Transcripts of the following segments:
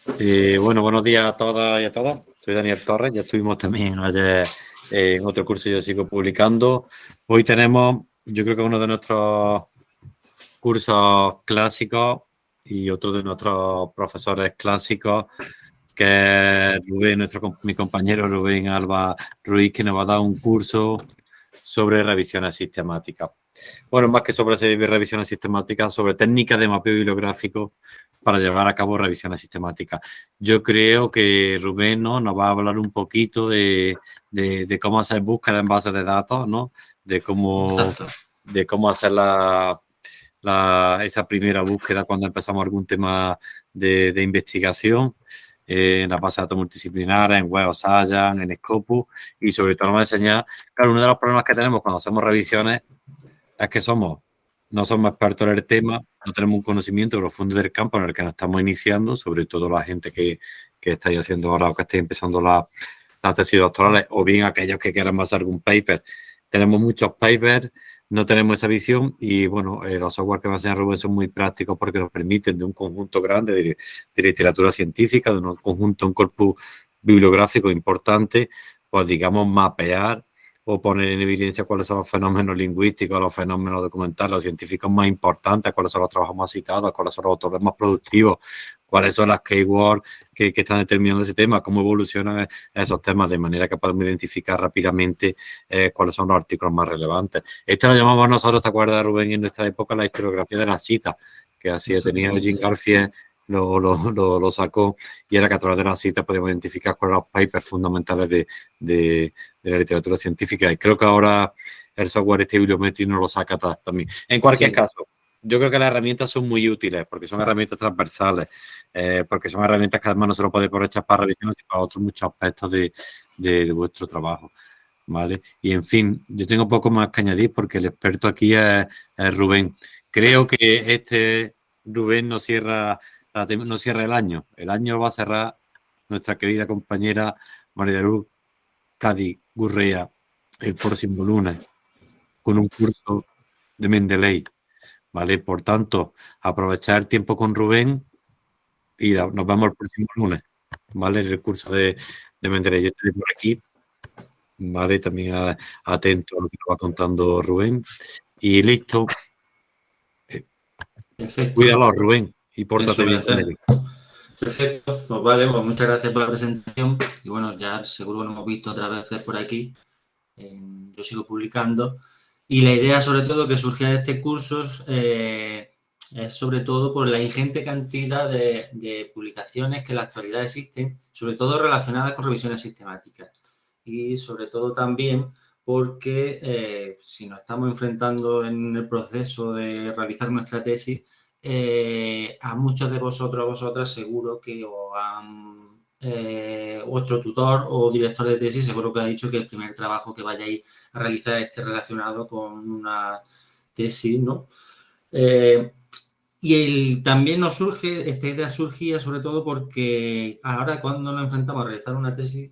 Bueno, buenos días a todas y a todas. Soy Daniel Torres, ya estuvimos también ayer en otro curso, yo sigo publicando. Hoy tenemos, yo creo que uno de nuestros cursos clásicos y otro de nuestros profesores clásicos, que es Rubén, mi compañero Rubén Alba Ruiz, que nos va a dar un curso sobre revisiones sistemáticas. Bueno, más que sobre revisiones sistemáticas, sobre técnicas de mapeo bibliográfico para llevar a cabo revisiones sistemáticas. Yo creo que Rubén, ¿no?, nos va a hablar un poquito de cómo hacer búsqueda en bases de datos, ¿no? De cómo, Exacto. de cómo hacer esa primera búsqueda cuando empezamos algún tema de investigación, en la base de datos multidisciplinares, en Web of Science, en Scopus, y sobre todo nos va a enseñar, claro, uno de los problemas que tenemos cuando hacemos revisiones es que no somos expertos en el tema, no tenemos un conocimiento profundo del campo en el que nos estamos iniciando, sobre todo la gente que estáis haciendo ahora o que estáis empezando las tesis doctorales, o bien aquellos que quieran basar algún paper. Tenemos muchos papers, no tenemos esa visión y, bueno, los software que me enseña Rubén son muy prácticos porque nos permiten de un conjunto grande de literatura científica, de un corpus bibliográfico importante, pues, digamos, mapear o poner en evidencia cuáles son los fenómenos lingüísticos, los fenómenos documentales, los científicos más importantes, cuáles son los trabajos más citados, cuáles son los autores más productivos, cuáles son las keywords que están determinando ese tema, cómo evolucionan esos temas, de manera que podemos identificar rápidamente cuáles son los artículos más relevantes. Esto lo llamamos nosotros, ¿te acuerdas, Rubén, en nuestra época, la historiografía de las citas? Que así tenía Eugene Exactamente. Garfield, lo sacó, y era que a través de las citas podemos identificar cuáles son los papers fundamentales de la literatura científica. Y creo que ahora el software bibliométrico no lo saca también. En cualquier Sí, caso, yo creo que las herramientas son muy útiles porque son herramientas transversales, porque son herramientas que además no se lo puede aprovechar para revisiones y para otros muchos aspectos de vuestro trabajo, ¿vale? Y, en fin, yo tengo poco más que añadir porque el experto aquí es Rubén. Creo que Rubén no cierra el año. El año va a cerrar nuestra querida compañera María de Luz Cádiz Gurrea el próximo lunes con un curso de Mendeley, ¿vale? Por tanto, aprovechar el tiempo con Rubén y nos vemos el próximo lunes, ¿vale? El curso de Mendeley. Yo estoy por aquí, ¿vale? También atento a lo que nos va contando Rubén. Y listo. perfecto. Cuídalo, Rubén, y Eso pórtate voy a bien con hacer. él. Perfecto. Pues vale, pues muchas gracias por la presentación. Y bueno, ya seguro que nos hemos visto otras veces por aquí. Yo sigo publicando. Y la idea, sobre todo, que surge de este curso es sobre todo por la ingente cantidad de publicaciones que en la actualidad existen, sobre todo relacionadas con revisiones sistemáticas. Y sobre todo también porque si nos estamos enfrentando en el proceso de realizar nuestra tesis, a muchos de vosotros o vosotras seguro que os han vuestro tutor o director de tesis seguro que ha dicho que el primer trabajo que vayáis a realizar esté relacionado con una tesis, ¿no? También nos surge, esta idea surgía sobre todo porque ahora cuando nos enfrentamos a realizar una tesis,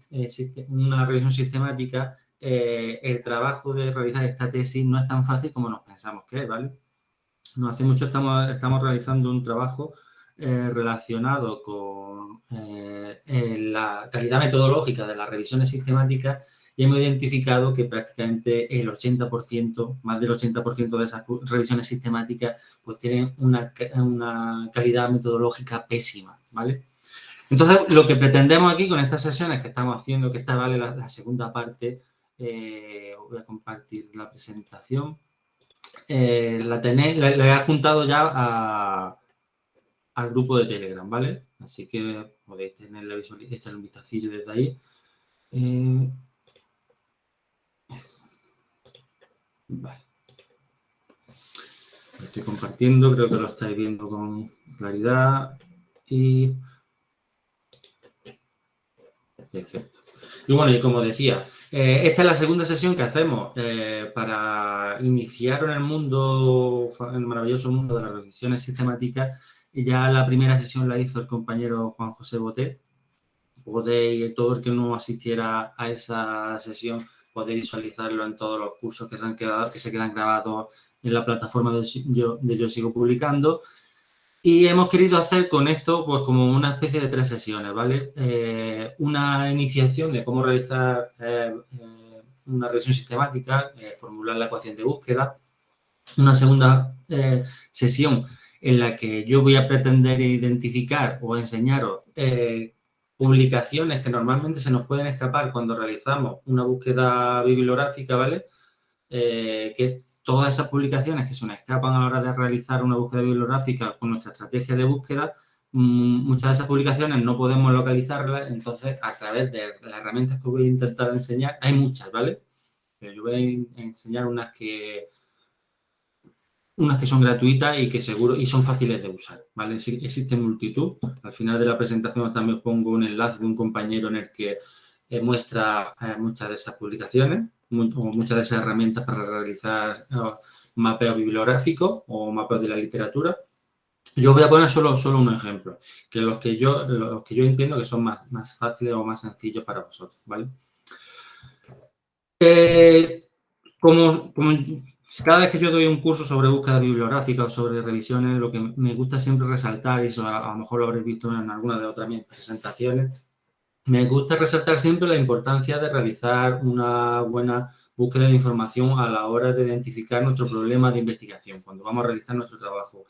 una revisión sistemática, el trabajo de realizar esta tesis no es tan fácil como nos pensamos que es, ¿vale? No hace mucho estamos realizando un trabajo relacionado con la calidad metodológica de las revisiones sistemáticas y hemos identificado que prácticamente el 80%, más del 80% de esas revisiones sistemáticas pues tienen una calidad metodológica pésima, ¿vale? Entonces, lo que pretendemos aquí con estas sesiones que estamos haciendo, que esta vale la segunda parte, voy a compartir la presentación. La he adjuntado ya al grupo de Telegram, ¿vale? Así que podéis tenerla echarle un vistacillo desde ahí. Vale. Lo estoy compartiendo, creo que lo estáis viendo con claridad. Y perfecto. Y bueno, y como decía, esta es la segunda sesión que hacemos para iniciar en el maravilloso mundo de las revisiones sistemáticas. Ya la primera sesión la hizo el compañero Juan José Boté. Podéis, todo el que no asistiera a esa sesión, podéis visualizarlo en todos los cursos que se quedan grabados en la plataforma de Yo Sigo Publicando. Y hemos querido hacer con esto, pues, como una especie de 3 sesiones, ¿vale? Una iniciación de cómo realizar una revisión sistemática, formular la ecuación de búsqueda. Una segunda sesión en la que yo voy a pretender identificar o enseñaros publicaciones que normalmente se nos pueden escapar cuando realizamos una búsqueda bibliográfica, ¿vale? Que todas esas publicaciones que se nos escapan a la hora de realizar una búsqueda bibliográfica con nuestra estrategia de búsqueda, muchas de esas publicaciones no podemos localizarlas, entonces a través de las herramientas que voy a intentar enseñar, hay muchas, ¿vale? Pero yo voy a enseñar unas que son gratuitas y que seguro y son fáciles de usar, ¿vale? Existen multitud. Al final de la presentación también pongo un enlace de un compañero en el que muestra muchas de esas publicaciones o muchas de esas herramientas para realizar mapeo bibliográfico o mapeo de la literatura. Yo voy a poner solo un ejemplo, que los que yo entiendo que son más fáciles o más sencillos para vosotros, ¿vale? Como cada vez que yo doy un curso sobre búsqueda bibliográfica o sobre revisiones, lo que me gusta siempre resaltar, y eso a lo mejor lo habréis visto en alguna de otras mis presentaciones, me gusta resaltar siempre la importancia de realizar una buena búsqueda de información a la hora de identificar nuestro problema de investigación, cuando vamos a realizar nuestro trabajo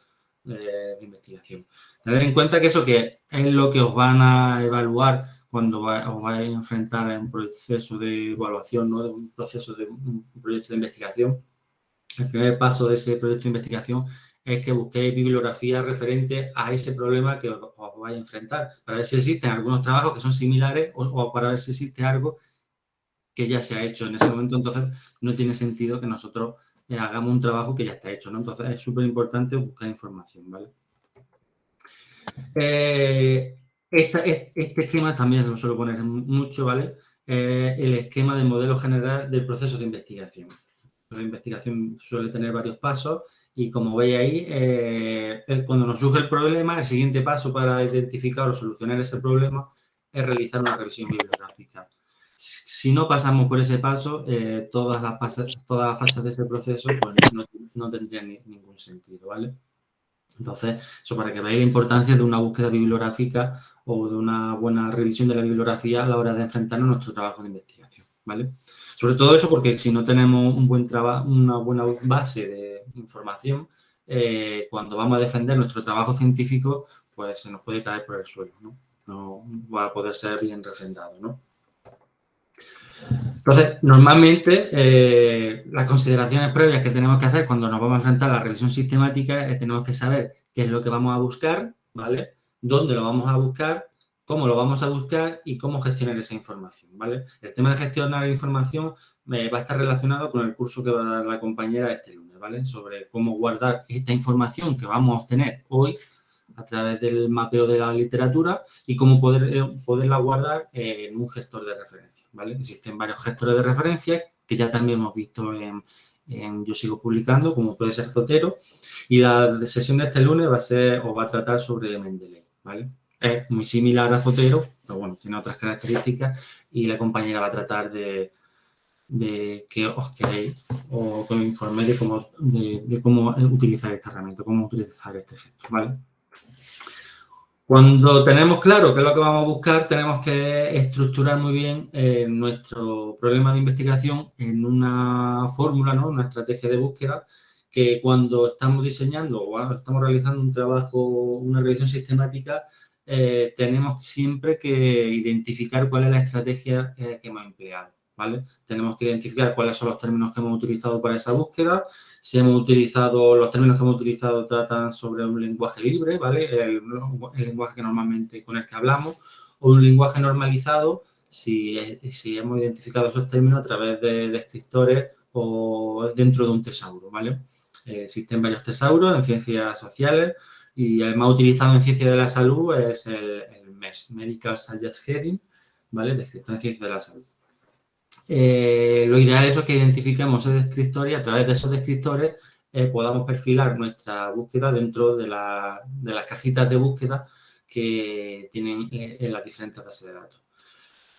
de investigación. Tener en cuenta que eso que es lo que os van a evaluar cuando os vais a enfrentar a un proceso de evaluación, ¿no? De un proceso de un proyecto de investigación. El primer paso de ese proyecto de investigación es que busquéis bibliografía referente a ese problema que os vais a enfrentar, para ver si existen algunos trabajos que son similares o para ver si existe algo que ya se ha hecho en ese momento. Entonces, no tiene sentido que nosotros hagamos un trabajo que ya está hecho, ¿no? Entonces, es súper importante buscar información, ¿vale? Este esquema también se lo suelo poner mucho, ¿vale? El esquema del modelo general del proceso de investigación. La investigación suele tener varios pasos y, como veis ahí, cuando nos surge el problema, el siguiente paso para identificar o solucionar ese problema es realizar una revisión bibliográfica. Si no pasamos por ese paso, todas las fases de ese proceso pues, no tendrían ningún sentido, ¿vale? Entonces, eso para que veáis la importancia de una búsqueda bibliográfica o de una buena revisión de la bibliografía a la hora de enfrentarnos a nuestro trabajo de investigación, ¿vale? Sobre todo eso porque si no tenemos una buena base de información, cuando vamos a defender nuestro trabajo científico, pues se nos puede caer por el suelo, ¿no? No va a poder ser bien refrendado, ¿no? Entonces, normalmente, las consideraciones previas que tenemos que hacer cuando nos vamos a enfrentar a la revisión sistemática es tenemos que saber qué es lo que vamos a buscar, ¿vale? Dónde lo vamos a buscar, cómo lo vamos a buscar y cómo gestionar esa información, ¿vale? El tema de gestionar la información va a estar relacionado con el curso que va a dar la compañera este lunes, ¿vale? Sobre cómo guardar esta información que vamos a obtener hoy a través del mapeo de la literatura y cómo poderla guardar en un gestor de referencia, ¿vale? Existen varios gestores de referencias que ya también hemos visto en Yo Sigo Publicando, como puede ser Zotero, y la sesión de este lunes va a tratar sobre Mendeley, ¿vale? Es muy similar a Zotero, pero bueno, tiene otras características y la compañera va a tratar de que os queréis o que os informéis de cómo utilizar esta herramienta, cómo utilizar este gestor, ¿vale? Cuando tenemos claro qué es lo que vamos a buscar, tenemos que estructurar muy bien nuestro problema de investigación en una fórmula, ¿no? Una estrategia de búsqueda que cuando estamos diseñando o estamos realizando un trabajo, una revisión sistemática, tenemos siempre que identificar cuál es la estrategia que hemos empleado, ¿vale? Tenemos que identificar cuáles son los términos que hemos utilizado para esa búsqueda. Si hemos utilizado, los términos que hemos utilizado tratan sobre un lenguaje libre, ¿vale? El lenguaje que normalmente con el que hablamos, o un lenguaje normalizado, si hemos identificado esos términos a través de descriptores o dentro de un tesauro, ¿vale? Existen varios tesauros en ciencias sociales y el más utilizado en ciencias de la salud es el MES, Medical Science Heading, ¿vale? Descriptor en ciencias de la salud. Lo ideal es que identifiquemos esos descriptores y a través de esos descriptores podamos perfilar nuestra búsqueda dentro de las cajitas de búsqueda que tienen en las diferentes bases de datos.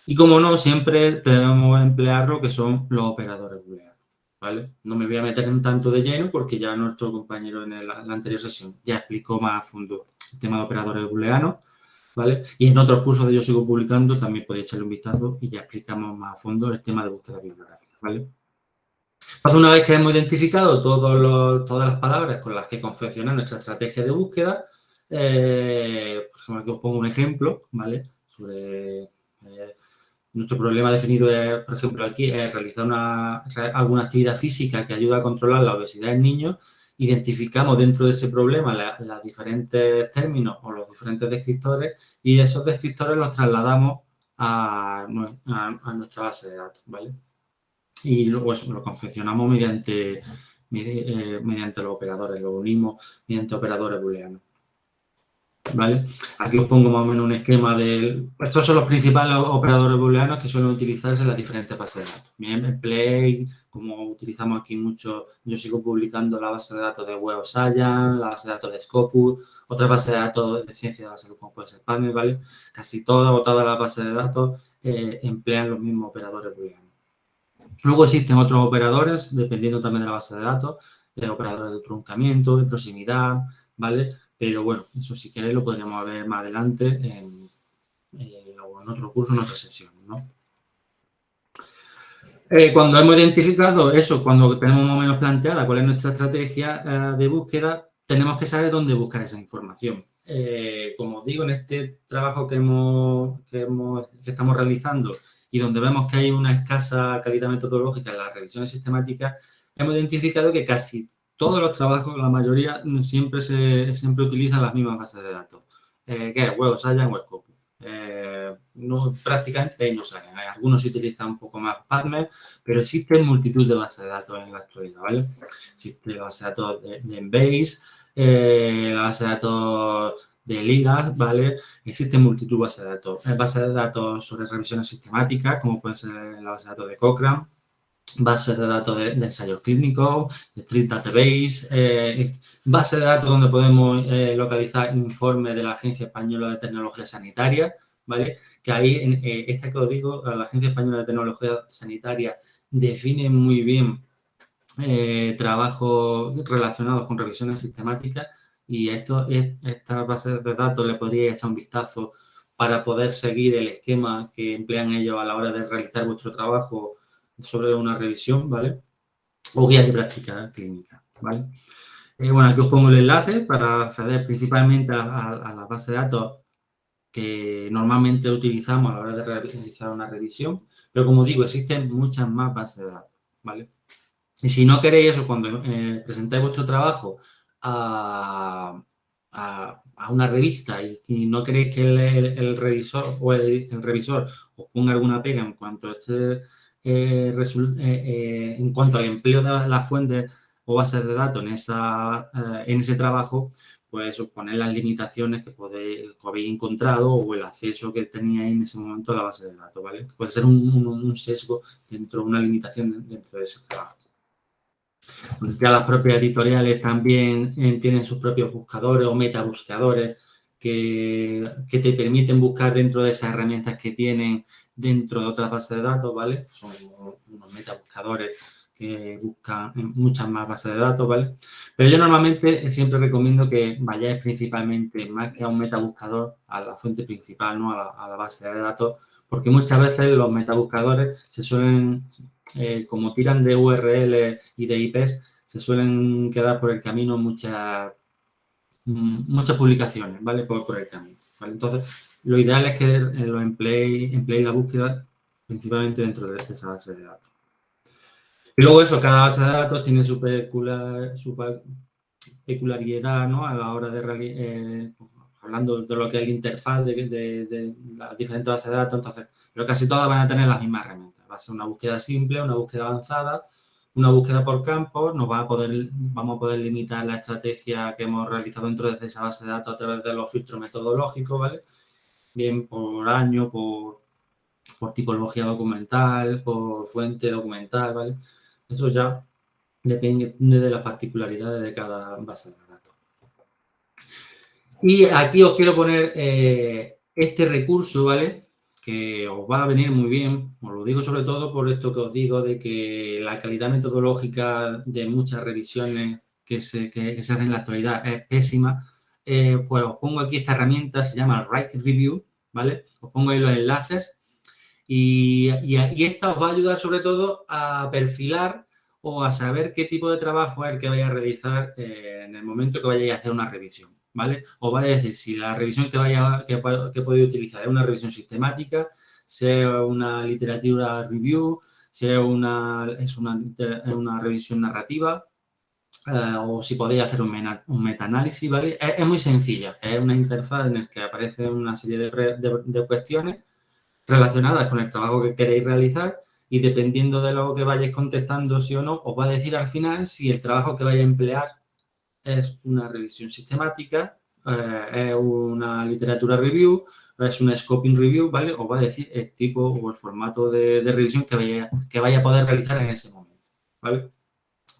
Y como no, siempre debemos emplear lo que son los operadores booleanos, ¿vale? No me voy a meter en tanto de lleno porque ya nuestro compañero en la anterior sesión ya explicó más a fondo el tema de operadores booleanos, ¿vale? Y en otros cursos que yo sigo publicando también podéis echarle un vistazo y ya explicamos más a fondo el tema de búsqueda bibliográfica, ¿vale? Entonces, una vez que hemos identificado todas las palabras con las que confeccionar nuestra estrategia de búsqueda, pues como aquí os pongo un ejemplo, ¿vale? Sobre nuestro problema definido, es, por ejemplo, aquí es realizar alguna actividad física que ayuda a controlar la obesidad en niños. Identificamos dentro de ese problema los diferentes términos o los diferentes descriptores y esos descriptores los trasladamos a nuestra base de datos, ¿vale? Y luego eso lo confeccionamos mediante los operadores, lo unimos mediante operadores booleanos, ¿vale? Aquí os pongo más o menos un esquema de... Estos son los principales operadores booleanos que suelen utilizarse en las diferentes bases de datos. Bien, Play, como utilizamos aquí mucho, yo sigo publicando la base de datos de Web of Science, la base de datos de Scopus, otras bases de datos de ciencia de la salud como puede ser PubMed, ¿vale? Casi todas las bases de datos emplean los mismos operadores booleanos. Luego existen otros operadores, dependiendo también de la base de datos, operadores de truncamiento, de proximidad, ¿vale? Pero bueno, eso si queréis lo podríamos ver más adelante o en otro curso, en otra sesión, ¿no? Cuando hemos identificado eso, cuando tenemos más o menos planteada cuál es nuestra estrategia de búsqueda, tenemos que saber dónde buscar esa información. Como os digo, en este trabajo que estamos realizando y donde vemos que hay una escasa calidad metodológica en las revisiones sistemáticas, hemos identificado que casi todos los trabajos, la mayoría, siempre utilizan las mismas bases de datos, que es Web of Science o Scopus. Prácticamente de ahí no salen. Algunos se utilizan un poco más PubMed, pero existen multitud de bases de datos en la actualidad, ¿vale? Existe la base de datos de Embase, la base de datos de Ligas, ¿vale? Existen multitud de bases de datos. Hay bases de datos sobre revisiones sistemáticas, como puede ser la base de datos de Cochrane, bases de datos de ensayos clínicos, de Street Database, base de datos donde podemos localizar informes de la Agencia Española de Tecnología Sanitaria, ¿vale? Que ahí, esta que os digo, la Agencia Española de Tecnología Sanitaria define muy bien trabajos relacionados con revisiones sistemáticas y estas bases de datos le podríais echar un vistazo para poder seguir el esquema que emplean ellos a la hora de realizar vuestro trabajo sobre una revisión, ¿vale? O guías de práctica clínica, ¿vale? Bueno, aquí os pongo el enlace para acceder principalmente a la base de datos que normalmente utilizamos a la hora de realizar una revisión, pero como digo, existen muchas más bases de datos, ¿vale? Y si no queréis eso, cuando presentáis vuestro trabajo a una revista y no queréis que el revisor o el revisor os ponga alguna pega en cuanto a en cuanto al empleo de las fuentes o bases de datos en ese trabajo, pues os ponéis las limitaciones que habéis encontrado o el acceso que teníais en ese momento a la base de datos, ¿vale? Puede ser un sesgo dentro, una limitación dentro de ese trabajo. Ya las propias editoriales también tienen sus propios buscadores o metabuscadores que te permiten buscar dentro de esas herramientas que tienen dentro de otras bases de datos, ¿vale? Son unos metabuscadores que buscan en muchas más bases de datos, ¿vale? Pero yo normalmente siempre recomiendo que vayáis principalmente, más que a un metabuscador, a la fuente principal, ¿no? A la base de datos, porque muchas veces los metabuscadores se suelen... como tiran de URL y de IPs, se suelen quedar por el camino muchas publicaciones, ¿vale? Por el camino, ¿vale? Entonces, lo ideal es que lo empleéis la búsqueda principalmente dentro de esa base de datos. Y luego eso, cada base de datos tiene su peculiaridad, ¿no? A la hora de hablando de lo que es la interfaz de las diferentes bases de datos, entonces, pero casi todas van a tener las mismas herramientas. Va a ser una búsqueda simple, una búsqueda avanzada, una búsqueda por campos, vamos a poder limitar la estrategia que hemos realizado dentro de esa base de datos a través de los filtros metodológicos, ¿vale? Bien por año, por tipología documental, por fuente documental, ¿vale? Eso ya depende de las particularidades de cada base de datos. Y aquí os quiero poner este recurso, ¿vale? que os va a venir muy bien. Os lo digo sobre todo por esto que os digo de que la calidad metodológica de muchas revisiones que se hacen en la actualidad es pésima. Pues os pongo aquí esta herramienta, se llama Write Review, ¿vale? Os pongo ahí los enlaces y esta os va a ayudar sobre todo a perfilar o a saber qué tipo de trabajo es el que vais a realizar en el momento que vayáis a hacer una revisión, ¿vale? Os va a decir si la revisión que podéis utilizar es una revisión sistemática, sea una literatura review, sea una revisión narrativa, o si podéis hacer un metaanálisis, ¿vale? Es muy sencilla, es una interfaz en la que aparece una serie de cuestiones relacionadas con el trabajo que queréis realizar y dependiendo de lo que vayáis contestando, sí o no, os va a decir al final si el trabajo que vais a emplear es una revisión sistemática, es una literatura review, es una scoping review, ¿vale? Os va a decir el tipo o el formato de revisión que vaya a poder realizar en ese momento, ¿vale?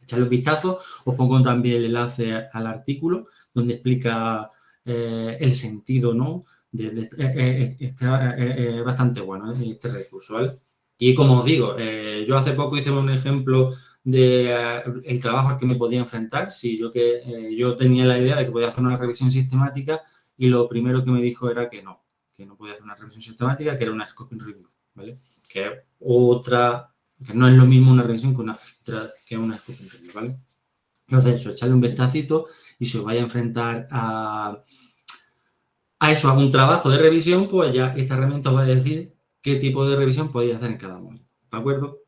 Echadle un vistazo, os pongo también el enlace al artículo donde explica el sentido, ¿no? Está bastante bueno este recurso, ¿vale? Y como os digo, yo hace poco hice un ejemplo de el trabajo al que me podía enfrentar. Si yo tenía la idea de que podía hacer una revisión sistemática y lo primero que me dijo era que no podía hacer una revisión sistemática, que era una scoping review, ¿vale? Que es otra, que no es lo mismo una revisión que una scoping review, ¿vale? Entonces, eso, echarle un vistacito y si os vais a enfrentar a eso, a un trabajo de revisión, pues ya esta herramienta os va a decir qué tipo de revisión podéis hacer en cada momento, ¿de acuerdo?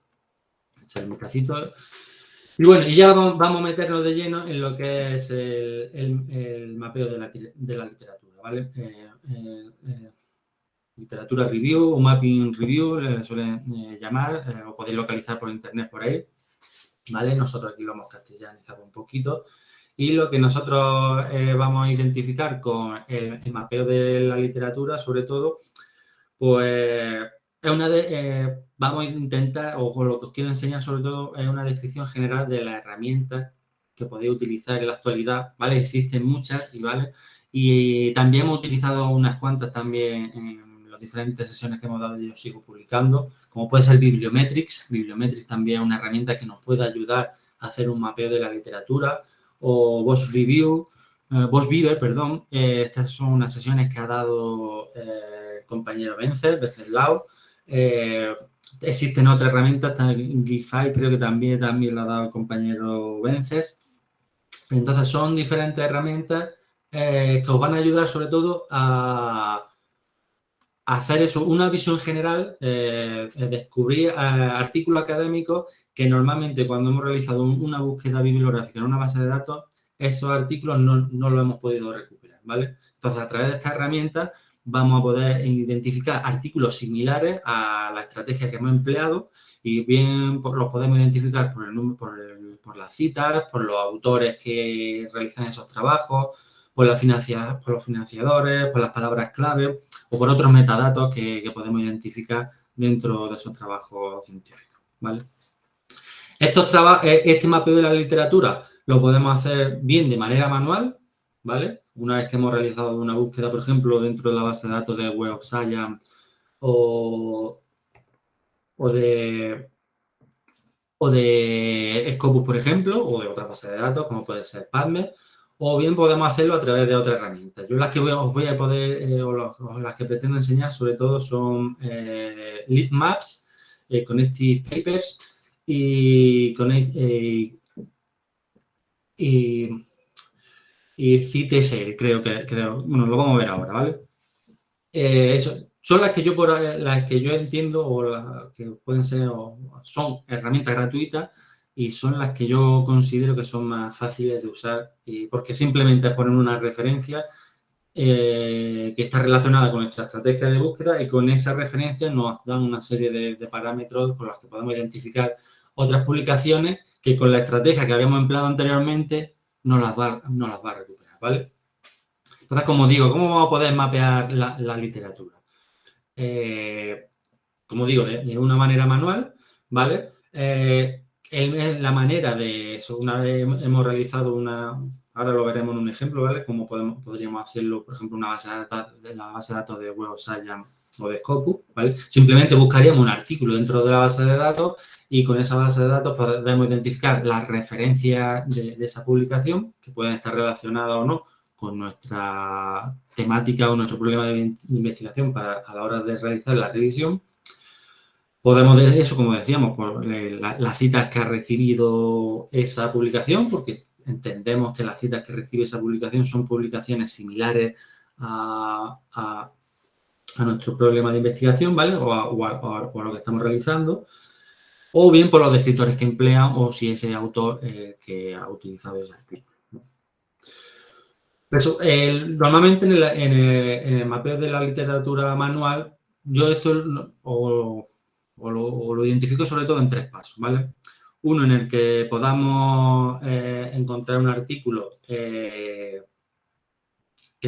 Echarle un vistacito. Y bueno, y ya vamos a meternos de lleno en lo que es el mapeo de la literatura, ¿vale? Literatura review o mapping review, le suelen llamar, lo podéis localizar por internet por ahí, ¿vale? Nosotros aquí lo hemos castellanizado un poquito y lo que nosotros vamos a identificar con el mapeo de la literatura, sobre todo, pues es vamos a intentar, o lo que os quiero enseñar sobre todo, es una descripción general de las herramientas que podéis utilizar en la actualidad, ¿vale? Existen muchas, ¿vale? Y también hemos utilizado unas cuantas también en las diferentes sesiones que hemos dado y yo sigo publicando, como puede ser Bibliometrics. Bibliometrics también es una herramienta que nos puede ayudar a hacer un mapeo de la literatura, o Boss Beaver, perdón. Estas son unas sesiones que ha dado el compañero Wenceslao. Existen otras herramientas, Gify creo que también la ha dado el compañero Vences. Entonces son diferentes herramientas que os van a ayudar sobre todo a hacer eso, una visión general, descubrir artículos académicos que normalmente cuando hemos realizado una búsqueda bibliográfica en una base de datos, esos artículos no los hemos podido recuperar, ¿vale? Entonces, a través de esta herramienta vamos a poder identificar artículos similares a la estrategia que hemos empleado y bien los podemos identificar por las citas, por los autores que realizan esos trabajos, por los financiadores, por las palabras clave o por otros metadatos que podemos identificar dentro de esos trabajos científicos, ¿vale? Este mapeo de la literatura lo podemos hacer bien de manera manual, ¿vale? Una vez que hemos realizado una búsqueda, por ejemplo, dentro de la base de datos de Web of Science o de Scopus, por ejemplo, o de otra base de datos, como puede ser PubMed, o bien podemos hacerlo a través de otras herramientas. Yo las que os voy a poder, o las que pretendo enseñar, sobre todo, son Leadmaps, Connected Papers y CiTESL, creo. Bueno, lo vamos a ver ahora, ¿vale? Eso son las que yo entiendo o las que pueden ser o son herramientas gratuitas y son las que yo considero que son más fáciles de usar porque simplemente es poner una referencia que está relacionada con nuestra estrategia de búsqueda y con esa referencia nos dan una serie de parámetros con los que podemos identificar otras publicaciones que con la estrategia que habíamos empleado anteriormente no las va a recuperar, ¿vale? Entonces, como digo, ¿cómo vamos a poder mapear la literatura? Como digo, de una manera manual, ¿vale? La manera de eso, una vez hemos realizado ahora lo veremos en un ejemplo, ¿vale? Cómo podríamos hacerlo, por ejemplo, la base de datos de Web of Science o de Scopus, ¿vale? Simplemente buscaríamos un artículo dentro de la base de datos y con esa base de datos podemos identificar las referencias de esa publicación, que pueden estar relacionadas o no con nuestra temática o nuestro problema de investigación a la hora de realizar la revisión. Podemos, eso como decíamos, por las citas que ha recibido esa publicación, porque entendemos que las citas que recibe esa publicación son publicaciones similares a nuestro problema de investigación, ¿vale? O a lo que estamos realizando. O bien por los descriptores que emplean o si ese autor que ha utilizado ese artículo. Eso, normalmente en el mapeo de la literatura manual, yo esto lo identifico sobre todo en 3 pasos, ¿vale? Uno en el que podamos encontrar un artículo que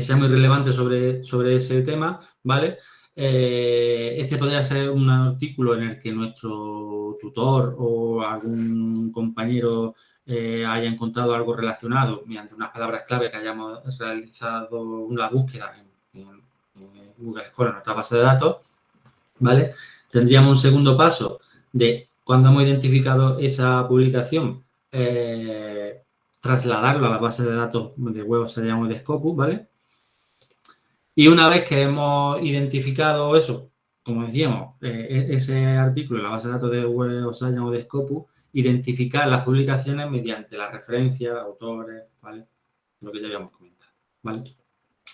sea muy relevante sobre ese tema, ¿vale? Este podría ser un artículo en el que nuestro tutor o algún compañero haya encontrado algo relacionado mediante unas palabras clave que hayamos realizado una búsqueda en Google Scholar, en nuestra base de datos, ¿vale? Tendríamos un segundo paso de cuando hemos identificado esa publicación, trasladarlo a la base de datos de Web of Science o de Scopus, ¿vale? Y una vez que hemos identificado eso, como decíamos, ese artículo en la base de datos de Web of Science o de Scopus, identificar las publicaciones mediante la referencia, autores, ¿vale? Lo que ya habíamos comentado, ¿vale?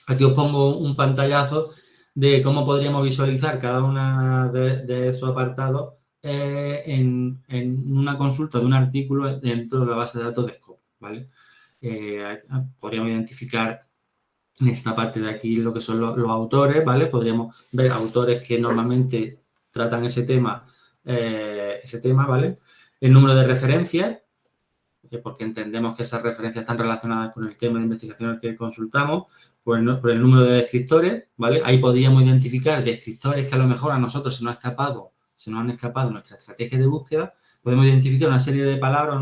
Aquí os pongo un pantallazo de cómo podríamos visualizar cada uno de esos apartados en una consulta de un artículo dentro de la base de datos de Scopus, ¿vale? Podríamos identificar en esta parte de aquí lo que son los autores, ¿vale? Podríamos ver autores que normalmente tratan ese tema, ¿vale? El número de referencias, porque entendemos que esas referencias están relacionadas con el tema de investigación al que consultamos, por el número de descriptores, ¿vale? Ahí podríamos identificar descriptores que a lo mejor a nosotros se nos han escapado nuestra estrategia de búsqueda. Podemos identificar una serie de palabras,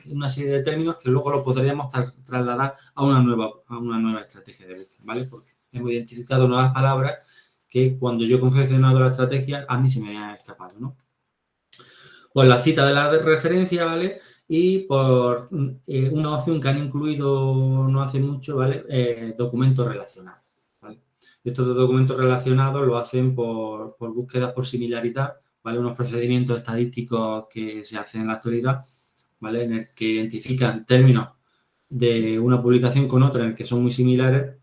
una serie de términos que luego lo podríamos trasladar a una nueva estrategia de búsqueda, ¿vale? Porque hemos identificado nuevas palabras que cuando yo he confeccionado la estrategia a mí se me ha escapado, ¿no? Pues la cita de la referencia, ¿vale? Y por una opción que han incluido no hace mucho, ¿vale? Documentos relacionados, ¿vale? Estos documentos relacionados lo hacen por búsquedas por similaridad, ¿vale? Unos procedimientos estadísticos que se hacen en la actualidad, ¿vale? En el que identifican términos de una publicación con otra en el que son muy similares,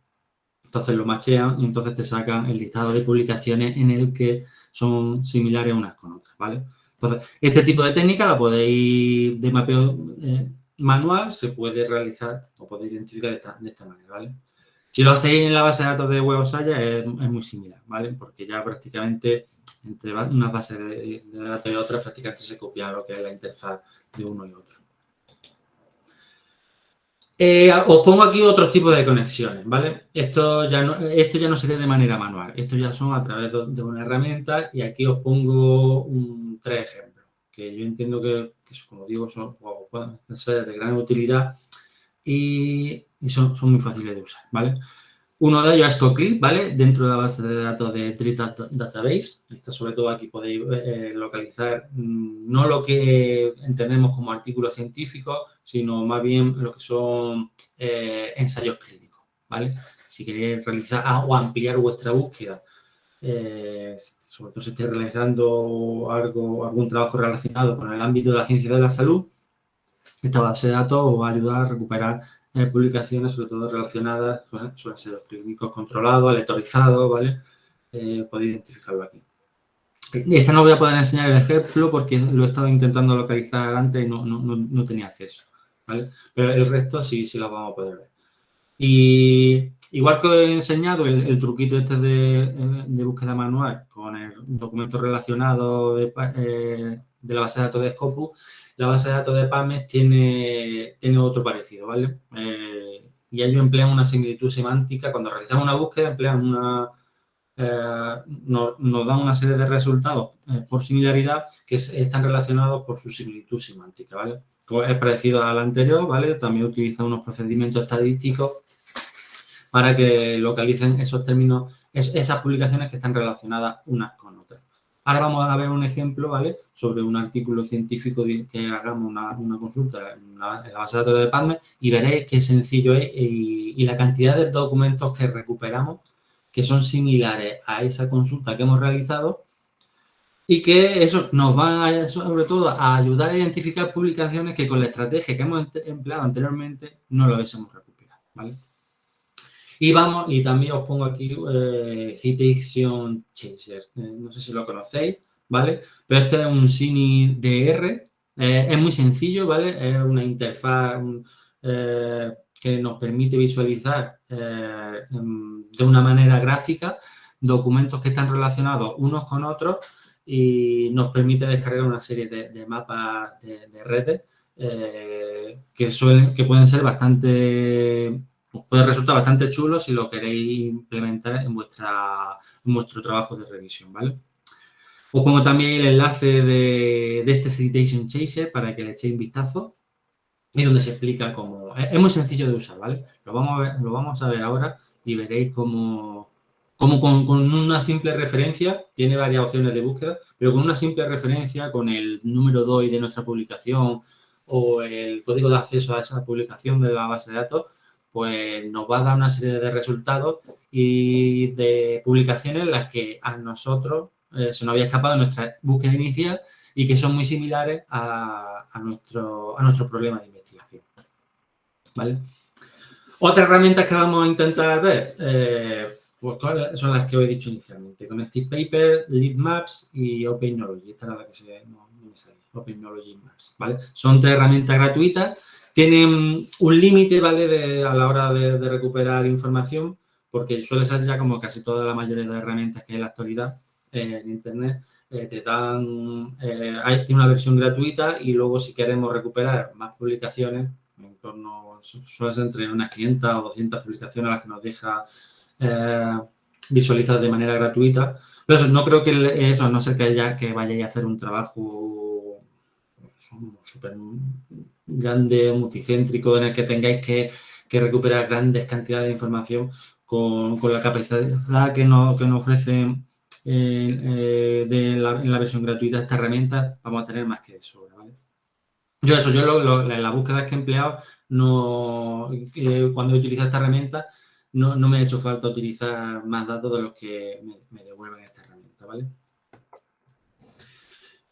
entonces lo machean y entonces te sacan el listado de publicaciones en el que son similares unas con otras, ¿vale? Entonces, este tipo de técnica la podéis, de mapeo manual, se puede realizar o podéis identificar de esta manera, ¿vale? Si lo hacéis en la base de datos de Web of Science es muy similar, ¿vale? Porque ya prácticamente entre una base de datos y otra prácticamente se copia lo que es la interfaz de uno y otro. Os pongo aquí otros tipos de conexiones, ¿vale? Esto ya no sería de manera manual, esto ya son a través de una herramienta y aquí os pongo 3 ejemplos, que yo entiendo que como digo, pueden ser de gran utilidad y son muy fáciles de usar, ¿vale? Uno de ellos es CoClip, ¿vale? Dentro de la base de datos de Tree Database. Sobre todo aquí podéis localizar no lo que entendemos como artículos científicos, sino más bien lo que son ensayos clínicos, ¿vale? Si queréis realizar o ampliar vuestra búsqueda, sobre todo si estáis realizando algún trabajo relacionado con el ámbito de la ciencia de la salud, esta base de datos os va a ayudar a recuperar publicaciones, sobre todo relacionadas, suelen ser los clínicos controlados, aleatorizados, ¿vale? Podéis identificarlo aquí. Esta no voy a poder enseñar el ejemplo porque lo he estado intentando localizar antes y no tenía acceso, ¿vale? Pero el resto sí lo vamos a poder ver. Y igual que he enseñado el truquito este de búsqueda manual con el documento relacionado de la base de datos de Scopus, la base de datos de PubMed tiene otro parecido, ¿vale? Y ellos emplean una similitud semántica. Cuando realizamos una búsqueda, nos dan una serie de resultados por similaridad que están relacionados por su similitud semántica, ¿vale? Es parecido a la anterior, ¿vale? También utiliza unos procedimientos estadísticos para que localicen esos términos, esas publicaciones que están relacionadas unas con otras. Ahora vamos a ver un ejemplo, ¿vale? Sobre un artículo científico que hagamos una consulta en la base de datos de PubMed y veréis qué sencillo es y la cantidad de documentos que recuperamos que son similares a esa consulta que hemos realizado y que eso nos va, sobre todo, a ayudar a identificar publicaciones que con la estrategia que hemos empleado anteriormente no lo hubiésemos recuperado, ¿vale? Y también os pongo aquí Citation Chaser. No sé si lo conocéis, ¿vale? Pero este es un CineDR. Es muy sencillo, ¿vale? Es una interfaz que nos permite visualizar de una manera gráfica documentos que están relacionados unos con otros y nos permite descargar una serie de mapas de redes que pueden ser bastante... Puede resultar bastante chulo si lo queréis implementar en vuestro trabajo de revisión, ¿vale? Os pongo también el enlace de este Citation Chaser para que le echéis un vistazo y donde se explica cómo... Es muy sencillo de usar, ¿vale? Lo vamos a ver ahora y veréis cómo con una simple referencia, tiene varias opciones de búsqueda, pero con una simple referencia, con el número DOI de nuestra publicación o el código de acceso a esa publicación de la base de datos, pues nos va a dar una serie de resultados y de publicaciones en las que a nosotros se nos había escapado nuestra búsqueda inicial y que son muy similares a nuestro problema de investigación, ¿vale? Otras herramientas que vamos a intentar ver, pues son las que os he dicho inicialmente, Connected Paper, Leadmaps y OpenKnowledge. Esta era la que no me salía, OpenKnowledge Maps, ¿vale? Son 3 herramientas gratuitas, tienen un límite, ¿vale? A la hora de recuperar información, porque suele ser ya como casi toda la mayoría de herramientas que hay en la actualidad en Internet, te dan, tiene una versión gratuita y luego si queremos recuperar más publicaciones, en torno, suele ser entre unas 500 o 200 publicaciones a las que nos deja visualizar de manera gratuita. Pero eso, no creo que eso, a no ser que vayáis a hacer un trabajo súper grande, multicéntrico, en el que tengáis que recuperar grandes cantidades de información con la capacidad que nos ofrecen en la versión gratuita de esta herramienta, vamos a tener más que de sobra, ¿vale? Yo en las búsquedas que he empleado, cuando he utilizado esta herramienta, no me ha hecho falta utilizar más datos de los que me devuelven esta herramienta, ¿vale?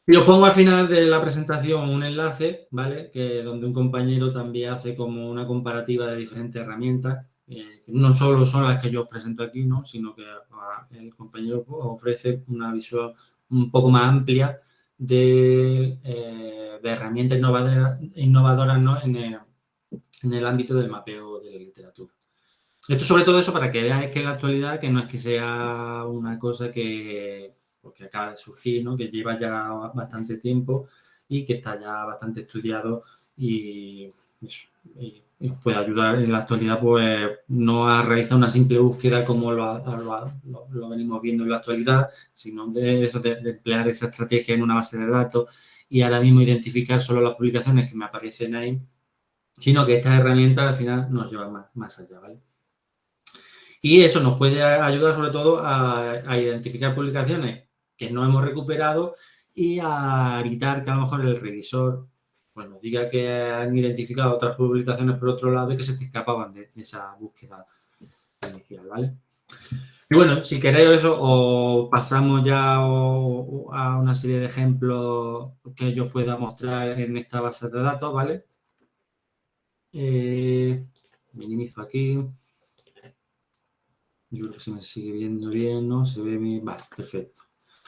Y os pongo al final de la presentación un enlace, ¿vale? Donde un compañero también hace como una comparativa de diferentes herramientas, que no solo son las que yo os presento aquí, ¿no? Sino que el compañero ofrece una visión un poco más amplia de herramientas innovadoras, ¿no? En el ámbito del mapeo de la literatura. Esto sobre todo eso para que veáis que en la actualidad que no es que sea una cosa que acaba de surgir, ¿no? Que lleva ya bastante tiempo y que está ya bastante estudiado y os puede ayudar en la actualidad, pues no a realizar una simple búsqueda como lo venimos viendo en la actualidad, sino de emplear esa estrategia en una base de datos y ahora mismo identificar solo las publicaciones que me aparecen ahí, sino que estas herramientas al final nos llevan más allá, ¿vale? Y eso nos puede ayudar sobre todo a identificar publicaciones que no hemos recuperado y a evitar que a lo mejor el revisor pues, nos diga que han identificado otras publicaciones por otro lado y que se te escapaban de esa búsqueda inicial, ¿vale? Y bueno, si queréis eso, os pasamos ya a una serie de ejemplos que yo pueda mostrar en esta base de datos, ¿vale? Minimizo aquí. Yo creo que se me sigue viendo bien, ¿no? Se ve bien. Vale, perfecto.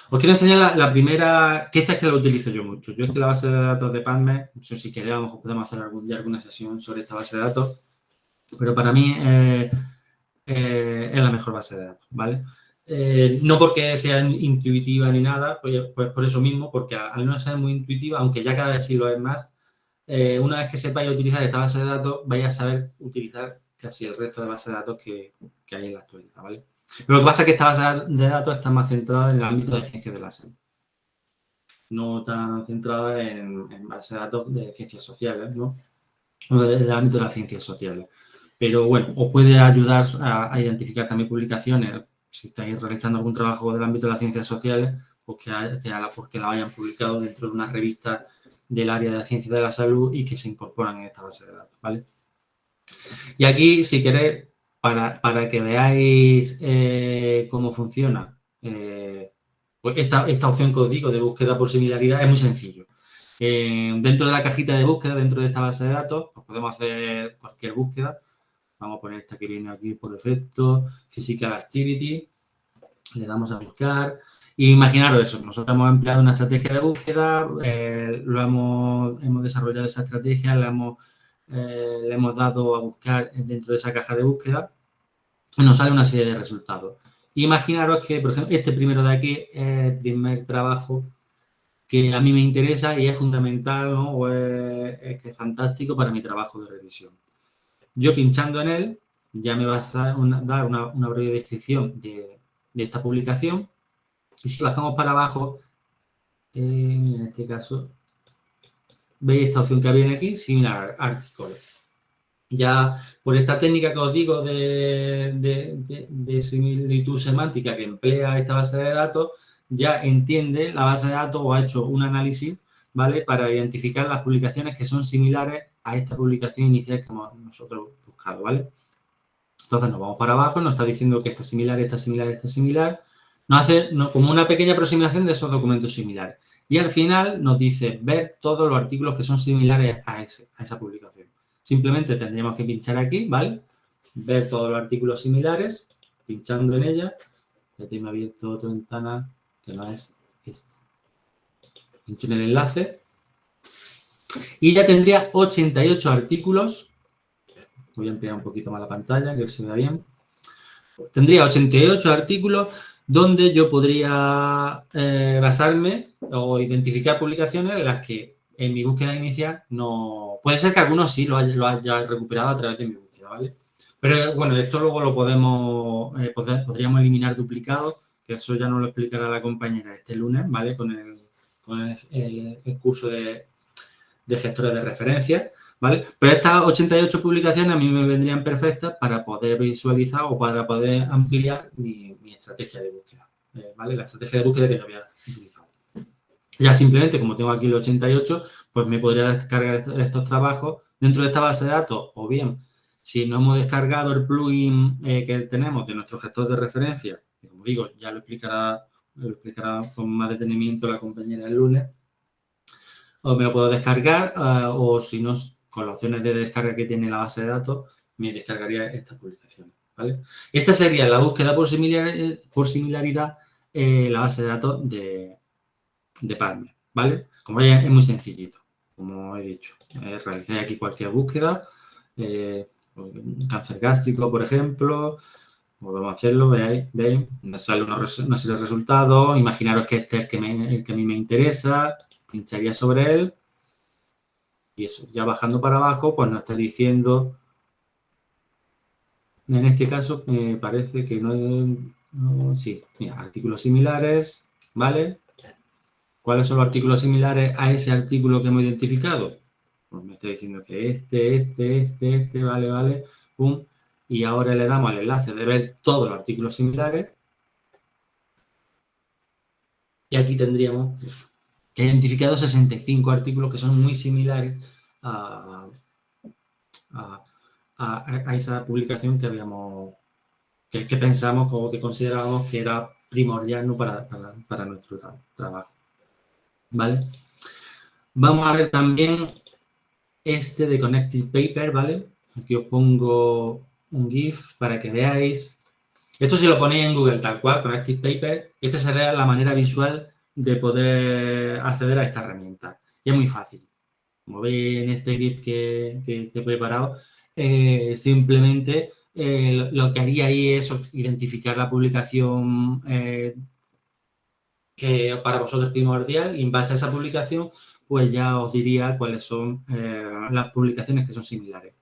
Os quiero enseñar la primera, que esta es que la utilizo yo mucho. Yo es que la base de datos de PubMed, si queréis, a lo mejor podemos hacer algún día alguna sesión sobre esta base de datos, pero para mí es la mejor base de datos, ¿vale? No porque sea intuitiva ni nada, pues por eso mismo, porque al no ser muy intuitiva, aunque ya cada vez sí lo es más, una vez que sepáis utilizar esta base de datos, vais a saber utilizar casi el resto de bases de datos que hay en la actualidad, ¿vale? Lo que pasa es que esta base de datos está más centrada en el ámbito de ciencias de la salud, no tan centrada en bases de datos de ciencias sociales, ¿no? O del ámbito de las ciencias sociales. Pero bueno, os puede ayudar a identificar también publicaciones. Si estáis realizando algún trabajo del ámbito de las ciencias sociales, pues que la hayan publicado dentro de una revista del área de la ciencia de la salud y que se incorporan en esta base de datos, ¿vale? Y aquí, si queréis, para que veáis cómo funciona, pues esta opción que os digo de búsqueda por similaridad es muy sencillo. Dentro de la cajita de búsqueda, dentro de esta base de datos, pues podemos hacer cualquier búsqueda. Vamos a poner esta que viene aquí por defecto, Physical Activity. Le damos a buscar. Y imaginaros eso, nosotros hemos empleado una estrategia de búsqueda, hemos desarrollado esa estrategia, le hemos dado a buscar dentro de esa caja de búsqueda y nos sale una serie de resultados. Imaginaros que, por ejemplo, este primero de aquí es el primer trabajo que a mí me interesa y es fundamental, ¿no? O es que es fantástico para mi trabajo de revisión. Yo pinchando en él ya me va a dar una breve descripción de esta publicación. Y si bajamos para abajo, en este caso, veis esta opción que viene aquí, similar article. Ya por esta técnica que os digo de similitud semántica que emplea esta base de datos, ya entiende la base de datos o ha hecho un análisis, ¿vale? Para identificar las publicaciones que son similares a esta publicación inicial que hemos nosotros buscado, ¿vale? Entonces nos vamos para abajo, nos está diciendo que esta es similar, esta es similar, esta es similar. Nos hace como una pequeña aproximación de esos documentos similares. Y al final nos dice ver todos los artículos que son similares a esa publicación. Simplemente tendríamos que pinchar aquí, ¿vale? Ver todos los artículos similares, pinchando en ella. Ya tengo abierto otra ventana que no es esta. Pincho en el enlace. Y ya tendría 88 artículos. Voy a ampliar un poquito más la pantalla, que se vea bien. Tendría 88 artículos donde yo podría basarme o identificar publicaciones en las que en mi búsqueda inicial no... Puede ser que algunos sí lo haya recuperado a través de mi búsqueda, ¿vale? Pero bueno, esto luego lo podríamos eliminar duplicados, que eso ya nos lo explicará la compañera este lunes, ¿vale? Con el curso de gestores de referencia, ¿vale? Pero estas 88 publicaciones a mí me vendrían perfectas para poder visualizar o para poder ampliar mi estrategia de búsqueda, ¿vale? La estrategia de búsqueda que yo había utilizado. Ya simplemente, como tengo aquí el 88, pues me podría descargar estos trabajos dentro de esta base de datos, o bien, si no hemos descargado el plugin que tenemos de nuestro gestor de referencia, que como digo, ya lo explicará con más detenimiento la compañera el lunes, o me lo puedo descargar, o si no, con las opciones de descarga que tiene la base de datos, me descargaría estas publicaciones, ¿vale? Esta sería la búsqueda por similaridad, la base de datos de PubMed, ¿vale? Como veis, es muy sencillito, como he dicho. Realicé aquí cualquier búsqueda, cáncer gástrico, por ejemplo, podemos hacerlo, veis, me sale una serie de resultados, imaginaros que este es el que a mí me interesa, pincharía sobre él y eso, ya bajando para abajo, pues nos está diciendo, en este caso me parece que sí, mira, artículos similares, ¿vale? ¿Cuáles son los artículos similares a ese artículo que hemos identificado? Pues me está diciendo que este, vale, pum, y ahora le damos al enlace de ver todos los artículos similares y aquí tendríamos eso, que he identificado 65 artículos que son muy similares a esa publicación que habíamos, que pensamos o que considerábamos que era primordial, ¿no? para nuestro trabajo. ¿Vale? Vamos a ver también este de Connected Paper, ¿vale? Aquí os pongo un GIF para que veáis. Esto si lo ponéis en Google tal cual, Connected Paper, esta sería la manera visual de poder acceder a esta herramienta. Y es muy fácil. Como veis en este GIF que he preparado, simplemente lo que haría ahí es identificar la publicación que para vosotros es primordial y en base a esa publicación, pues ya os diría cuáles son las publicaciones que son similares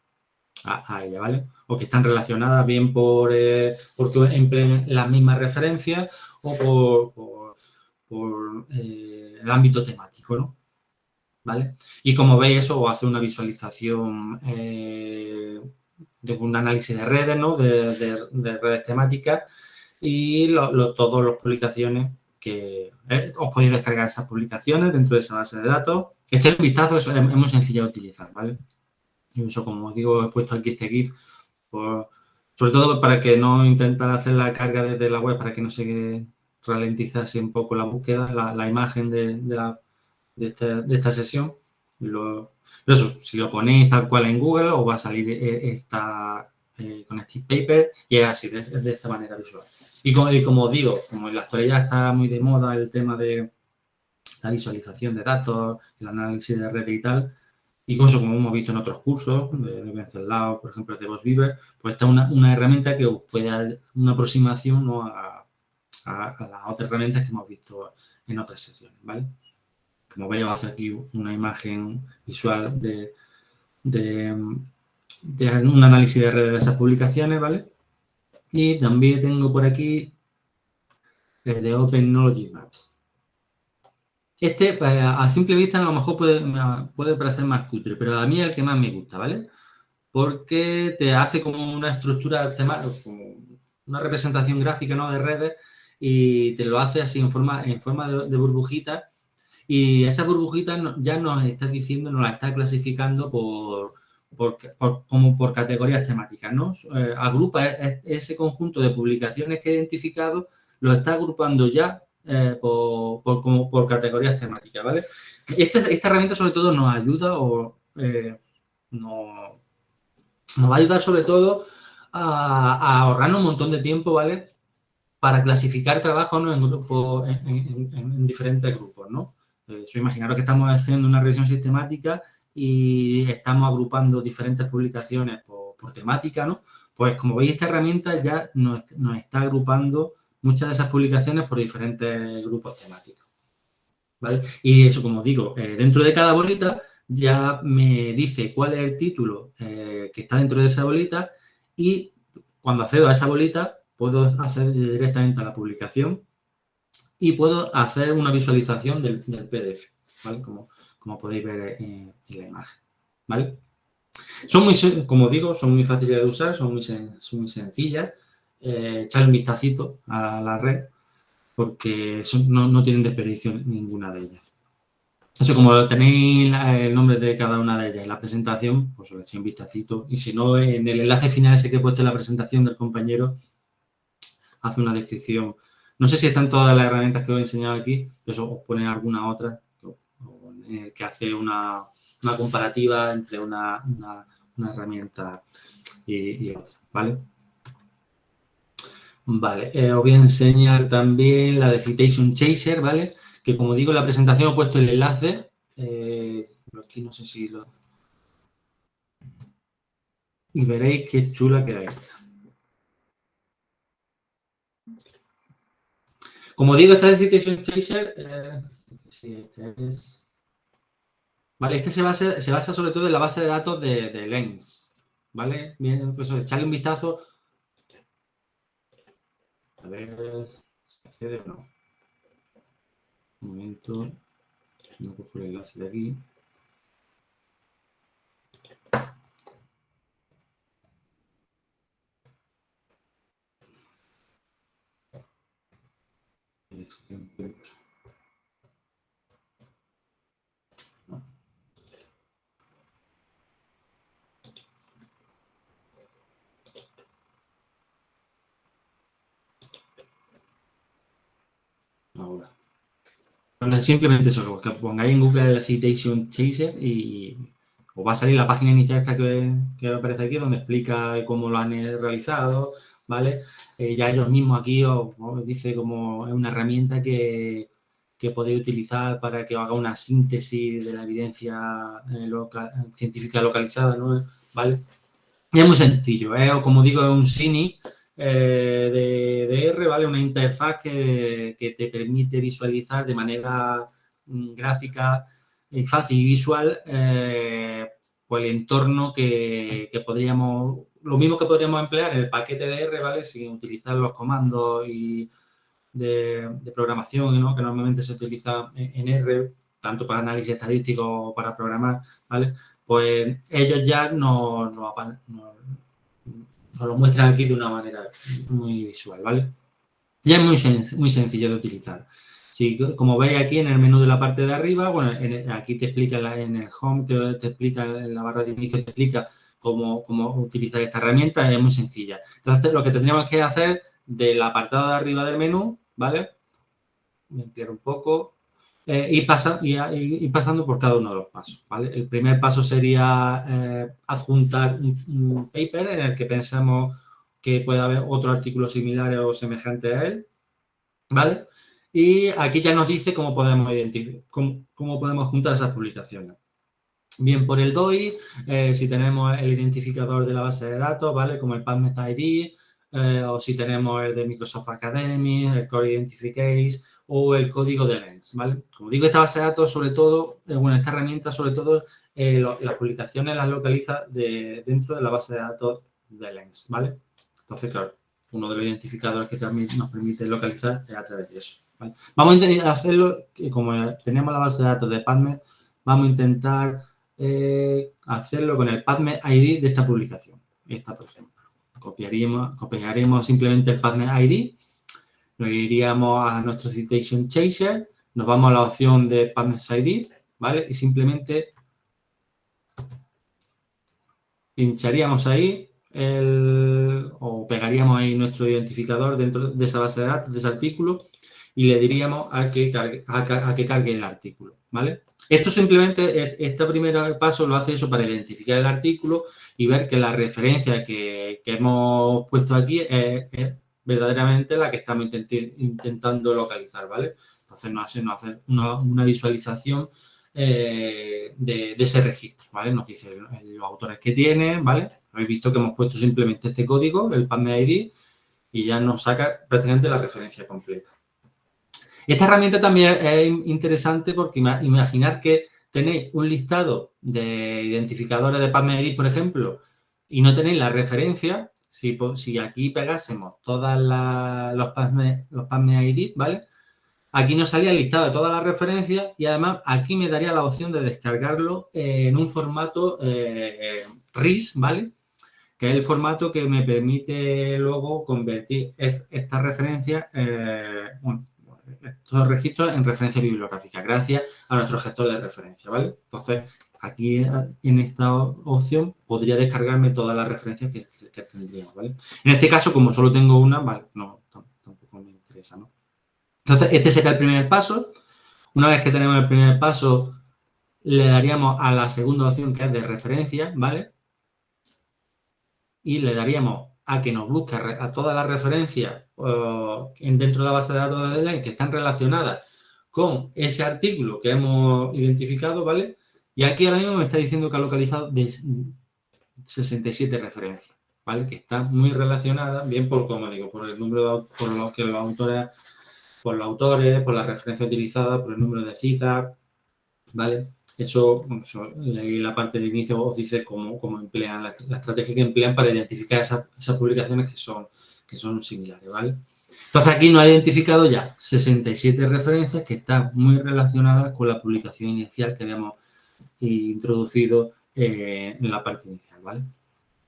a ella, ¿vale? O que están relacionadas bien porque empleen las mismas referencias o por el ámbito temático, ¿no? ¿Vale? Y como veis, eso os hace una visualización un análisis de redes, ¿no? De redes temáticas y todas las publicaciones que os podéis descargar esas publicaciones dentro de esa base de datos. Echad un vistazo, es muy sencillo de utilizar, ¿vale? Incluso, como os digo, he puesto aquí este GIF, sobre todo para que no intentar hacer la carga desde la web, para que no se ralentizase un poco la búsqueda, la imagen de esta sesión. Eso, si lo ponéis tal cual en Google, os va a salir con este paper y es así, de esta manera visual. Y como os digo, como en la actualidad está muy de moda el tema de la visualización de datos, el análisis de red y tal, incluso como hemos visto en otros cursos, de Venceslao, por ejemplo, de Beaver, pues esta es una herramienta que os puede dar una aproximación, ¿no? a las otras herramientas que hemos visto en otras sesiones, ¿vale? Como veis, hacer aquí una imagen visual de un análisis de redes de esas publicaciones, ¿vale? Y también tengo por aquí el de Open Knowledge Maps. Este, a simple vista, a lo mejor puede parecer más cutre, pero a mí es el que más me gusta, ¿vale? Porque te hace como una estructura temática, como una representación gráfica, ¿no? De redes y te lo hace así en forma de burbujita. Y esa burbujita ya nos está diciendo, nos la está clasificando como por categorías temáticas, ¿no? Agrupa ese conjunto de publicaciones que he identificado, lo está agrupando ya por categorías temáticas, ¿vale? Esta herramienta sobre todo nos ayuda nos va a ayudar sobre todo a ahorrarnos un montón de tiempo, ¿vale? Para clasificar trabajo, ¿no? en diferentes grupos, ¿no? Imaginaros que estamos haciendo una revisión sistemática y estamos agrupando diferentes publicaciones por temática, ¿no? Pues como veis, esta herramienta ya nos está agrupando muchas de esas publicaciones por diferentes grupos temáticos, ¿vale? Y eso, como digo, dentro de cada bolita ya me dice cuál es el título que está dentro de esa bolita y cuando accedo a esa bolita puedo acceder directamente a la publicación y puedo hacer una visualización del PDF, ¿vale? Como podéis ver en la imagen, ¿vale? Como digo, son muy fáciles de usar, son muy sencillas. Echar un vistacito a la red porque no tienen desperdicio ninguna de ellas. Eso, como tenéis el nombre de cada una de ellas en la presentación, pues os echéis un vistacito. Y si no, en el enlace final ese que he puesto en la presentación del compañero, hace una descripción. No sé si están todas las herramientas que os he enseñado aquí, pero os ponen alguna otra que hace una comparativa entre una herramienta y otra, ¿vale? Vale, os voy a enseñar también la de Citation Chaser, ¿vale? Que como digo en la presentación he puesto el enlace. Aquí no sé si lo... Y veréis qué chula queda esta. Como digo, esta de Citation Chaser... Vale, este se basa sobre todo en la base de datos de Lens, ¿vale? Bien, pues echarle un vistazo. A ver si accede o no. Un momento. No cojo el enlace de aquí. Ahora. Simplemente eso, que pongáis en Google el Citation Chaser y os va a salir la página inicial esta que aparece aquí, donde explica cómo lo han realizado, ¿vale? Ya ellos mismos aquí os dice como es una herramienta que podéis utilizar para que os haga una síntesis de la evidencia científica localizada, ¿no? ¿Vale? Y es muy sencillo, como digo, es un SINI de R, ¿vale? Una interfaz que te permite visualizar de manera gráfica, fácil y visual, pues el entorno que podríamos, lo mismo que podríamos emplear en el paquete de R, ¿vale? Sin utilizar los comandos de programación, ¿no? Que normalmente se utiliza en R, tanto para análisis estadístico como para programar, ¿vale? Pues ellos ya nos os lo muestran aquí de una manera muy visual, ¿vale? Y es muy sencillo de utilizar. Si, como veis aquí en el menú de la parte de arriba, bueno, aquí te explica en el home, te explica en la barra de inicio, te explica cómo utilizar esta herramienta, es muy sencilla. Entonces, lo que tendríamos que hacer del apartado de arriba del menú, ¿vale? Limpiar un poco, ir pasando por cada uno de los pasos, ¿vale? El primer paso sería adjuntar un paper en el que pensemos que puede haber otro artículo similar o semejante a él, ¿vale? Y aquí ya nos dice cómo podemos cómo podemos juntar esas publicaciones. Bien por el DOI, si tenemos el identificador de la base de datos, ¿vale? Como el PubMed ID, o si tenemos el de Microsoft Academy, el Core Identificates o el código de Lens, ¿vale? Como digo, esta base de datos, sobre todo, bueno, esta herramienta, sobre todo, las publicaciones las localiza dentro de la base de datos de Lens, ¿vale? Entonces, claro, uno de los identificadores que también nos permite localizar es a través de eso, ¿vale? Vamos a intentar hacerlo, como tenemos la base de datos de PubMed, vamos a intentar hacerlo con el PubMed ID de esta publicación. Esta, por ejemplo. Copiaremos simplemente el PubMed ID, nos iríamos a nuestro Citation Chaser, nos vamos a la opción de PubMed ID, ¿vale? Y simplemente pincharíamos ahí o pegaríamos ahí nuestro identificador dentro de esa base de datos, de ese artículo, y le diríamos a que cargue el artículo, ¿vale? Esto simplemente, este primer paso lo hace eso para identificar el artículo y ver que la referencia que hemos puesto aquí es verdaderamente la que estamos intentando localizar, ¿vale? Entonces nos hace una visualización de ese registro, ¿vale? Nos dice los autores que tiene, ¿vale? Habéis visto que hemos puesto simplemente este código, el PubMed ID, y ya nos saca prácticamente la referencia completa. Esta herramienta también es interesante porque imaginar que tenéis un listado de identificadores de PubMed ID, por ejemplo, y no tenéis la referencia, si aquí pegásemos todas los PubMed ID, ¿vale? Aquí nos salía el listado de todas las referencias y además aquí me daría la opción de descargarlo en un formato RIS, ¿vale? Que es el formato que me permite luego convertir estas referencias, estos registros en referencia bibliográfica, gracias a nuestro gestor de referencia, ¿vale? Entonces, aquí en esta opción podría descargarme todas las referencias que tendríamos, ¿vale? En este caso, como solo tengo una, vale, no, tampoco me interesa, ¿no? Entonces, este sería el primer paso. Una vez que tenemos el primer paso, le daríamos a la segunda opción, que es de referencia, ¿vale? Y le daríamos a que nos busque a todas las referencias dentro de la base de datos de Lens que están relacionadas con ese artículo que hemos identificado, ¿vale? Y aquí ahora mismo me está diciendo que ha localizado 67 referencias, ¿vale? Que están muy relacionadas, bien por, como digo, por el número de, por lo que los autores, por los autores, por la referencia utilizada, por el número de citas, ¿vale? Eso la parte de inicio os dice cómo emplean la estrategia que emplean para identificar esas publicaciones que son similares, ¿vale? Entonces aquí nos ha identificado ya 67 referencias que están muy relacionadas con la publicación inicial que habíamos introducido en la parte inicial, ¿vale?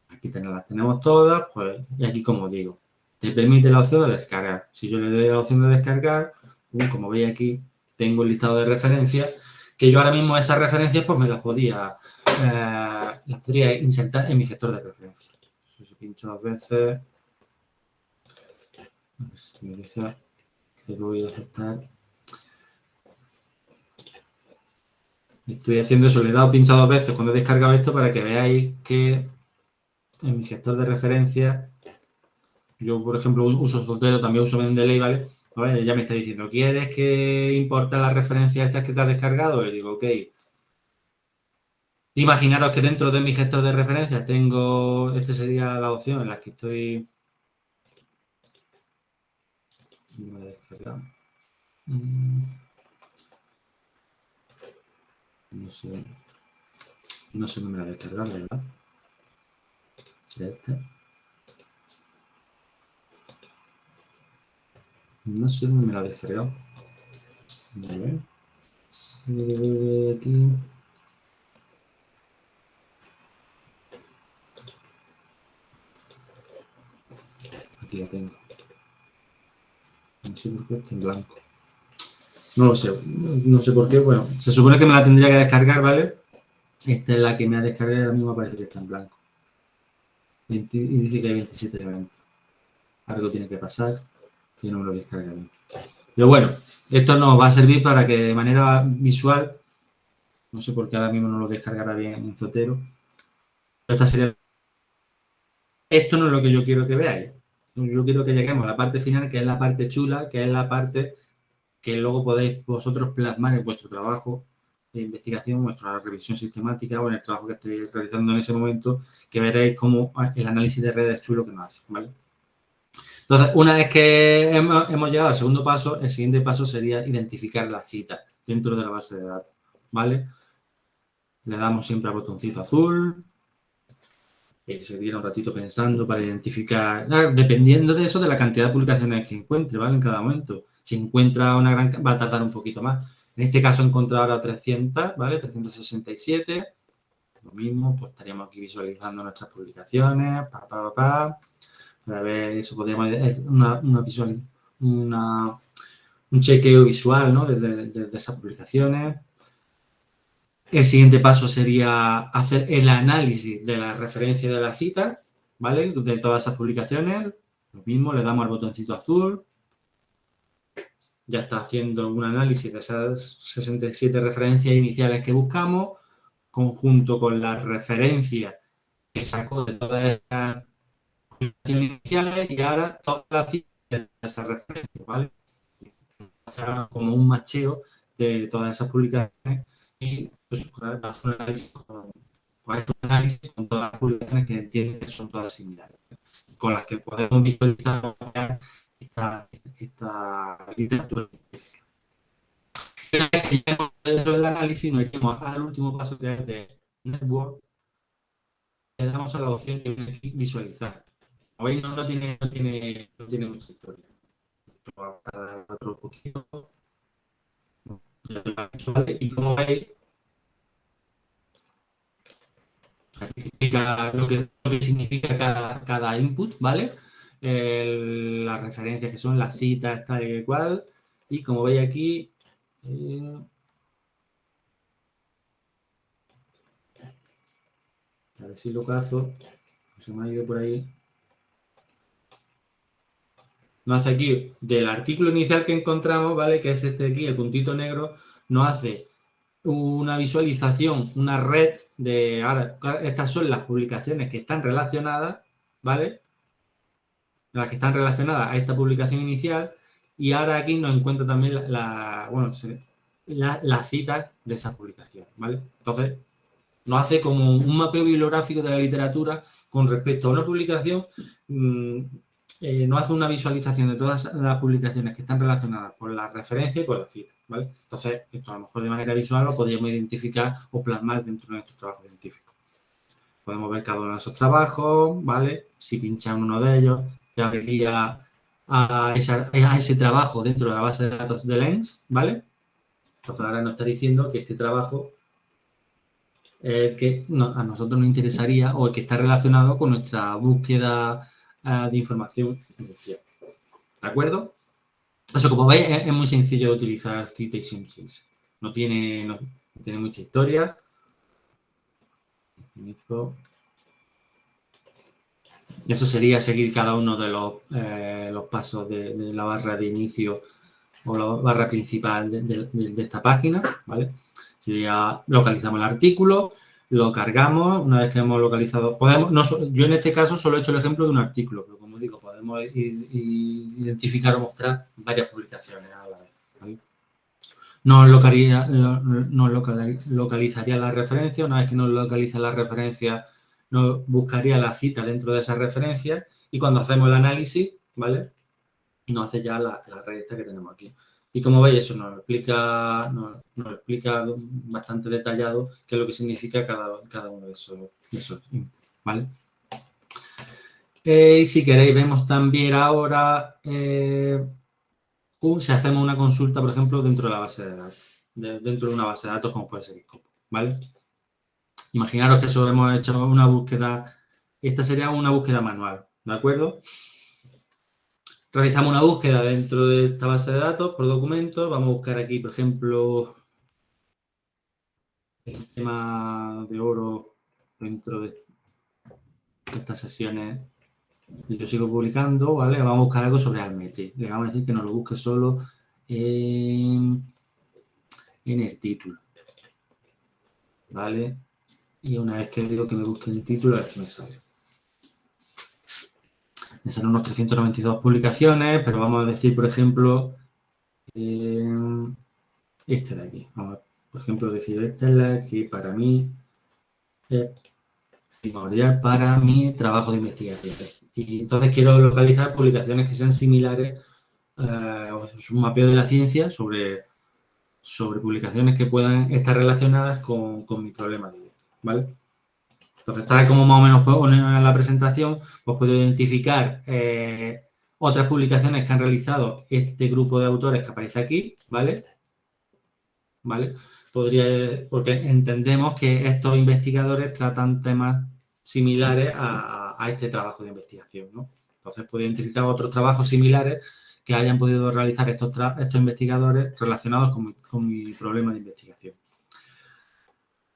Aquí las tenemos todas, pues, y aquí como digo, te permite la opción de descargar. Si yo le doy la opción de descargar, como veis aquí, tengo el listado de referencias que yo ahora mismo esas referencias pues me las podía insertar en mi gestor de referencias. Si pincho 2 veces, a ver si me deja, que lo voy a aceptar. Estoy haciendo eso, le he dado pincho 2 veces cuando he descargado esto para que veáis que en mi gestor de referencias, yo por ejemplo uso Zotero, también uso Mendeley, ¿vale? Pues ya me está diciendo, ¿quieres que importe las referencias estas que te has descargado? Le digo, ok. Imaginaros que dentro de mi gestor de referencias tengo, esta sería la opción en la que estoy. No me he descargado. No sé dónde me la he descargado, ¿verdad? ¿Será esta? No sé dónde me la he descargado. A ver. Aquí. la tengo. No sé por qué está en blanco. No lo sé, no sé por qué. Bueno, se supone que me la tendría que descargar, ¿vale? Esta es la que me ha descargado y ahora mismo parece que está en blanco. Y dice que hay 27 eventos. Algo tiene que pasar que no me lo descarga bien. Pero bueno, esto nos va a servir para que de manera visual, no sé por qué ahora mismo no lo descargará bien en Zotero. Esto no es lo que yo quiero que veáis. Yo quiero que lleguemos a la parte final, que es la parte chula, que es la parte que luego podéis vosotros plasmar en vuestro trabajo de investigación, vuestra revisión sistemática o en el trabajo que estéis realizando en ese momento, que veréis cómo el análisis de redes es chulo que nos hace, ¿vale? Entonces, una vez que hemos llegado al segundo paso, el siguiente paso sería identificar las citas dentro de la base de datos, ¿vale? Le damos siempre al botoncito azul, se tira un ratito pensando para identificar, dependiendo de eso, de la cantidad de publicaciones que encuentre, ¿vale? En cada momento. Si encuentra una gran, va a tardar un poquito más. En este caso he encontrado ahora 300, ¿vale? 367. Lo mismo, pues estaríamos aquí visualizando nuestras publicaciones, para ver eso, podríamos, es un chequeo visual, ¿no? De esas publicaciones. El siguiente paso sería hacer el análisis de la referencia de la cita, ¿vale? De todas esas publicaciones. Lo mismo, le damos al botoncito azul. Ya está haciendo un análisis de esas 67 referencias iniciales que buscamos, conjunto con las referencias que sacó de todas esas publicaciones iniciales y ahora todas las citas de esas referencias, ¿vale? Como un macheo de todas esas publicaciones y pues, hacer un análisis con todas las publicaciones que entienden que son todas similares, con las que podemos visualizar esta literatura científica. Una vez que ya hemos hecho el análisis, nos iremos al último paso, que es de Network. Le damos a la opción de visualizar. Como veis, no tiene mucha historia. Esto va a tardar otro poquito. Y como veis, explica lo que significa cada input, ¿vale? Las referencias que son las citas, tal y cual. Y como veis aquí, a ver si lo cazo, se me ha ido por ahí. Nos hace aquí, del artículo inicial que encontramos, ¿vale? Que es este de aquí, el puntito negro, nos hace una visualización, una red de, ahora, estas son las publicaciones que están relacionadas, ¿vale? Las que están relacionadas a esta publicación inicial, y ahora aquí nos encuentra también las citas de esas publicaciones, ¿vale? Entonces, nos hace como un mapeo bibliográfico de la literatura con respecto a una publicación, nos hace una visualización de todas las publicaciones que están relacionadas con la referencia y con la cita, ¿vale? Entonces, esto a lo mejor de manera visual lo podríamos identificar o plasmar dentro de nuestro trabajo científico. Podemos ver cada uno de esos trabajos, ¿vale? Si pinchamos uno de ellos, te abriría a ese trabajo dentro de la base de datos de Lens, ¿vale? Entonces ahora nos está diciendo que este trabajo es el que a nosotros nos interesaría o el que está relacionado con nuestra búsqueda de información inicial. ¿De acuerdo? Eso, como veis, es muy sencillo de utilizar Citation Trees. No tiene mucha historia. Y eso sería seguir cada uno de los pasos de la barra de inicio o la barra principal de esta página, ¿vale? Sería, localizamos el artículo, lo cargamos, una vez que hemos localizado, yo en este caso solo he hecho el ejemplo de un artículo, pero como digo, podemos identificar o mostrar varias publicaciones a la vez, ¿vale? Nos localizaría la referencia, una vez que nos localiza la referencia, nos buscaría la cita dentro de esa referencia y cuando hacemos el análisis, ¿vale? Nos hace ya la red esta que tenemos aquí. Y como veis, eso nos explica bastante detallado qué es lo que significa cada uno de esos, ¿vale? Y si queréis, vemos también ahora si hacemos una consulta, por ejemplo, dentro de la base de datos, dentro de una base de datos como puede ser Scopus, ¿vale? Imaginaros que solo hemos hecho una búsqueda, esta sería una búsqueda manual, ¿de acuerdo? Realizamos una búsqueda dentro de esta base de datos por documentos. Vamos a buscar aquí, por ejemplo, el tema de oro dentro de estas sesiones. Yo sigo publicando, ¿vale? Vamos a buscar algo sobre Altmetric. Le vamos a decir que nos lo busque solo en el título, ¿vale? Y una vez que digo que me busque el título, a ver qué me sale. Me salen unos 392 publicaciones, pero vamos a decir, por ejemplo, este de aquí. Vamos a, por ejemplo, decir esta es la que para mí es primordial para mi trabajo de investigación. Y entonces quiero localizar publicaciones que sean similares, un mapeo de la ciencia sobre publicaciones que puedan estar relacionadas con mi problema de vida, ¿vale? Entonces, tal como más o menos puedo poner en la presentación, pues puedo identificar otras publicaciones que han realizado este grupo de autores que aparece aquí, ¿vale? ¿Vale? Porque entendemos que estos investigadores tratan temas similares a este trabajo de investigación, ¿no? Entonces, puedo identificar otros trabajos similares que hayan podido realizar estos investigadores relacionados con mi problema de investigación.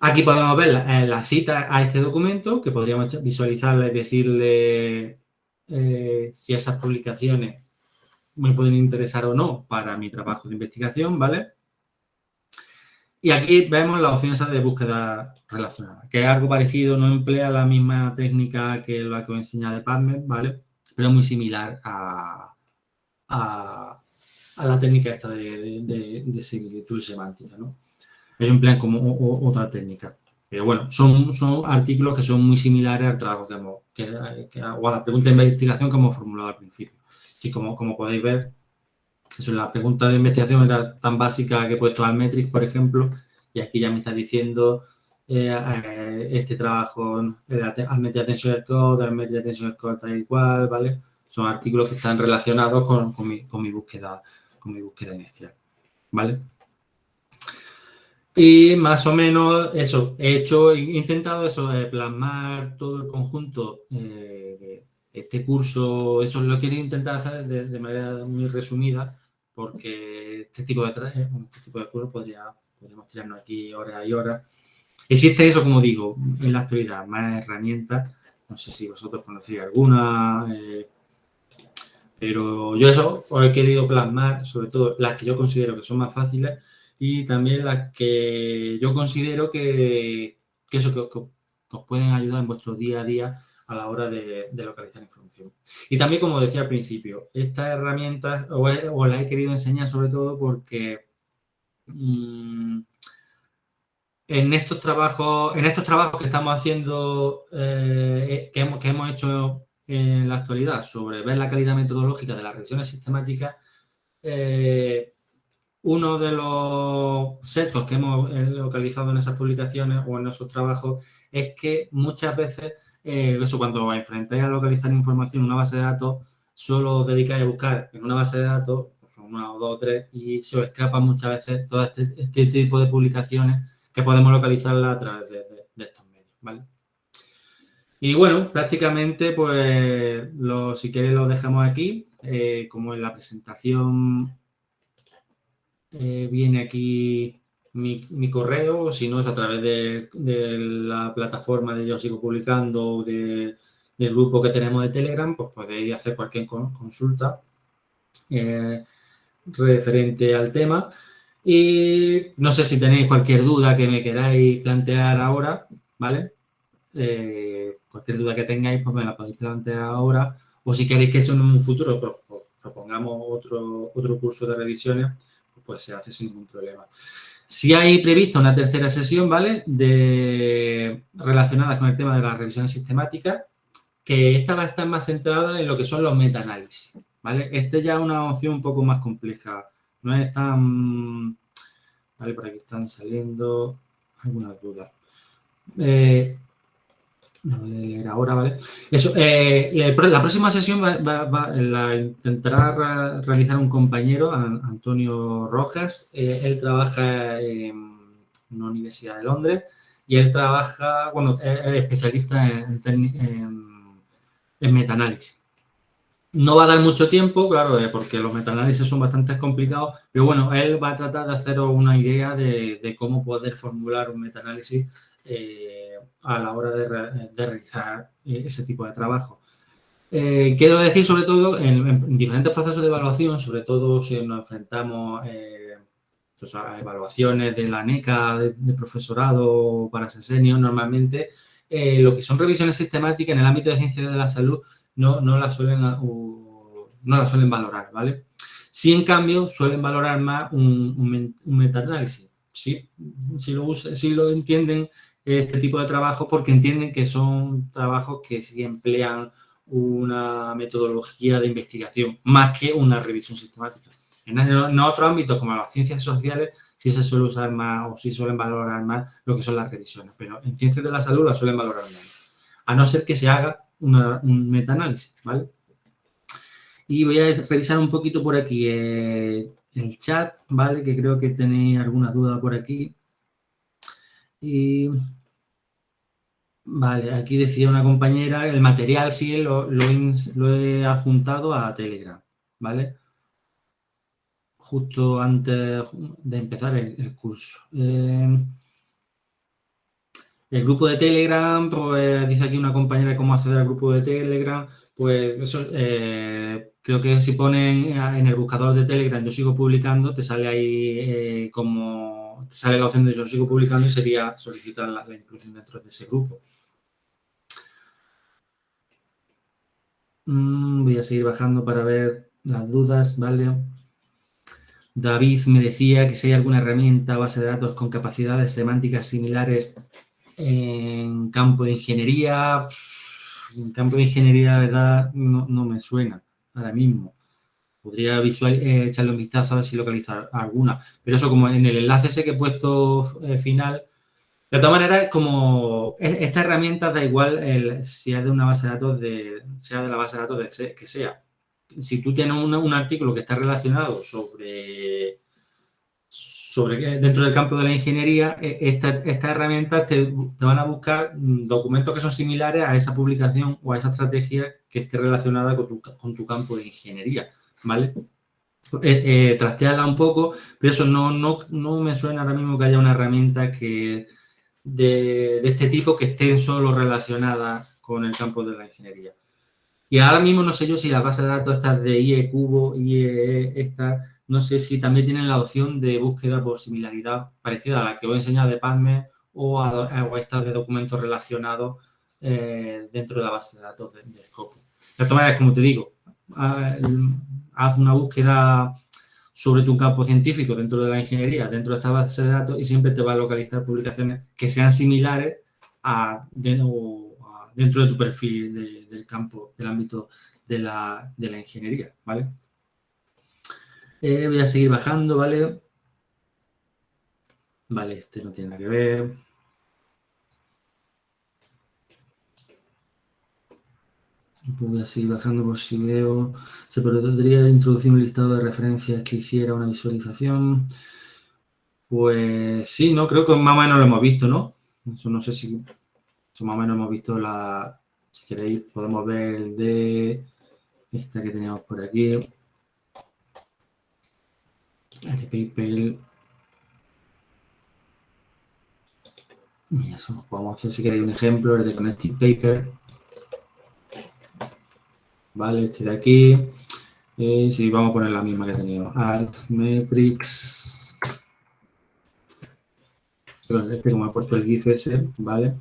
Aquí podemos ver la cita a este documento, que podríamos visualizarla y decirle si esas publicaciones me pueden interesar o no para mi trabajo de investigación, ¿vale? Y aquí vemos las opciones de búsqueda relacionada, que es algo parecido, no emplea la misma técnica que la que os enseña de PubMed, ¿vale? Pero es muy similar a la técnica esta de similitud semántica, ¿no? Ellos emplean como otra técnica. Pero bueno, son artículos que son muy similares al trabajo o a la pregunta de investigación que hemos formulado al principio. Y como podéis ver, eso, la pregunta de investigación era tan básica que he puesto Altmetric, por ejemplo, y aquí ya me está diciendo este trabajo, Altmetric Attention Code, Altmetric Attention Code tal y cual, ¿vale? Son artículos que están relacionados con mi búsqueda inicial, ¿vale? Y más o menos eso, he intentado eso, plasmar todo el conjunto de este curso, eso lo quiero intentar hacer de manera muy resumida, porque este tipo de curso podríamos tirarnos aquí horas y horas. Existe eso, como digo, en la actualidad, más herramientas, no sé si vosotros conocéis alguna, pero yo eso os he querido plasmar, sobre todo las que yo considero que son más fáciles, y también las que yo considero que os pueden ayudar en vuestro día a día a la hora de localizar información. Y también, como decía al principio, estas herramientas os las he querido enseñar sobre todo porque en estos trabajos que estamos haciendo, que hemos hecho en la actualidad sobre ver la calidad metodológica de las revisiones sistemáticas, uno de los sesgos que hemos localizado en esas publicaciones o en esos trabajos es que muchas veces, cuando os enfrentáis a localizar información en una base de datos, solo os dedicáis a buscar en una base de datos, pues una o dos o tres, y se os escapan muchas veces todo este tipo de publicaciones que podemos localizarla a través de estos medios, ¿vale? Y bueno, prácticamente, pues, si queréis lo dejamos aquí, como en la presentación viene aquí mi correo, o si no es a través de la plataforma de Yo Sigo Publicando o del grupo que tenemos de Telegram, pues podéis hacer cualquier consulta referente al tema. Y no sé si tenéis cualquier duda que me queráis plantear ahora, ¿vale? Cualquier duda que tengáis, pues me la podéis plantear ahora. O si queréis que eso en un futuro propongamos otro curso de revisiones, pues se hace sin ningún problema. Si hay prevista una tercera sesión, ¿vale? Relacionada con el tema de las revisiones sistemáticas, que esta va a estar más centrada en lo que son los metaanálisis, ¿vale? Esta ya es una opción un poco más compleja. No es tan... Vale, por aquí están saliendo algunas dudas. No voy a leer ahora, ¿vale? Eso, la próxima sesión la intentará realizar un compañero, Antonio Rojas. Él trabaja en una universidad de Londres y él trabaja, bueno, es especialista en metaanálisis. No va a dar mucho tiempo, claro, porque los metaanálisis son bastante complicados, pero bueno, él va a tratar de haceros una idea de cómo poder formular un metaanálisis a la hora de realizar ese tipo de trabajo. Quiero decir, sobre todo, en diferentes procesos de evaluación, sobre todo si nos enfrentamos pues a evaluaciones de la NECA, de profesorado para ser senior, normalmente lo que son revisiones sistemáticas en el ámbito de ciencias de la salud no las suelen valorar, ¿vale? Sí, en cambio, suelen valorar más un metaanálisis. Sí, si lo entienden este tipo de trabajos porque entienden que son trabajos que sí emplean una metodología de investigación más que una revisión sistemática. En otros ámbitos, como las ciencias sociales, sí se suele usar más o sí suelen valorar más lo que son las revisiones, pero en ciencias de la salud las suelen valorar menos, a no ser que se haga un metaanálisis, ¿vale? Y voy a revisar un poquito por aquí el chat, ¿vale? Que creo que tenéis alguna duda por aquí. Y vale, aquí decía una compañera, el material sí lo he adjuntado a Telegram, ¿vale? Justo antes de empezar el curso. El grupo de Telegram, pues dice aquí una compañera cómo acceder al grupo de Telegram. Pues eso, creo que si ponen en el buscador de Telegram yo sigo publicando, te sale ahí te sale la opción de yo sigo publicando y sería solicitar la inclusión dentro de ese grupo. Voy a seguir bajando para ver las dudas, ¿vale? David me decía que si hay alguna herramienta o base de datos con capacidades semánticas similares en campo de ingeniería. En campo de ingeniería, la verdad, no me suena ahora mismo. Podría echarle un vistazo a ver si localizar alguna. Pero eso, como en el enlace ese que he puesto final, de todas maneras, como esta herramienta da igual si es de una base de datos sea de la base de datos que sea. Si tú tienes un artículo que está relacionado sobre dentro del campo de la ingeniería, estas herramientas te van a buscar documentos que son similares a esa publicación o a esa estrategia que esté relacionada con tu campo de ingeniería, ¿vale? Trastearla un poco, pero eso no me suena ahora mismo que haya una herramienta de este tipo que esté solo relacionada con el campo de la ingeniería. Y ahora mismo no sé yo si la base de datos estas de IE Cubo, IE esta, no sé si también tienen la opción de búsqueda por similaridad parecida a la que os he enseñado de PubMed o a estas de documentos relacionados dentro de la base de datos de Scopus. De todas maneras, como te digo, haz una búsqueda sobre tu campo científico dentro de la ingeniería, dentro de esta base de datos y siempre te va a localizar publicaciones que sean similares dentro de tu perfil del campo, del ámbito de la ingeniería, ¿vale? Voy a seguir bajando, ¿vale? Vale, este no tiene nada que ver. Voy a seguir bajando por si veo. Se podría introducir un listado de referencias que hiciera una visualización. Pues sí, ¿no? Creo que más o menos lo hemos visto, ¿no? Eso no sé si más o menos hemos visto si queréis, podemos ver el de esta que teníamos por aquí. Este paper. Mira, eso podemos hacer si queréis un ejemplo, el de Connected Paper. Vale, este de aquí. Sí, vamos a poner la misma que teníamos. Altmetrics. Este como he puesto el GIF ese, ¿vale?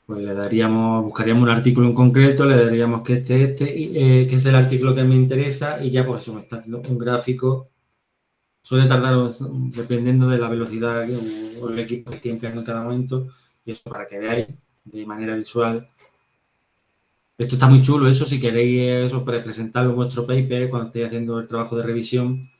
Pues le buscaríamos un artículo en concreto, le daríamos que que es el artículo que me interesa y ya pues eso me está haciendo un gráfico. Suele tardar, dependiendo de la velocidad o el equipo que esté empleando en cada momento, y eso para que veáis de manera visual. Esto está muy chulo, eso si queréis eso presentarlo en vuestro paper cuando estéis haciendo el trabajo de revisión,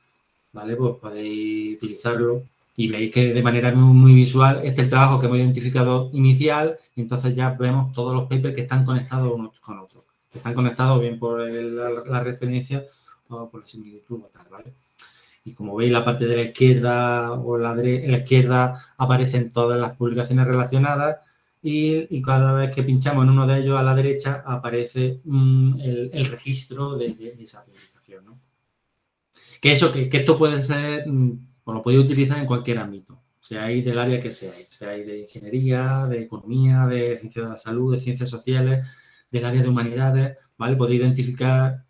¿vale? Pues podéis utilizarlo y veis que de manera muy visual este es el trabajo que hemos identificado inicial y entonces ya vemos todos los papers que están conectados unos con otros. Que están conectados bien por la referencia o por la similitud o tal, ¿vale? Y como veis, la parte de la izquierda o en la izquierda aparecen todas las publicaciones relacionadas y cada vez que pinchamos en uno de ellos a la derecha aparece el registro de esa publicación, ¿no? Que esto puede ser, o lo podéis utilizar en cualquier ámbito, seáis del área que seáis de ingeniería, de economía, de ciencias de la salud, de ciencias sociales, del área de humanidades, ¿vale? Podéis identificar,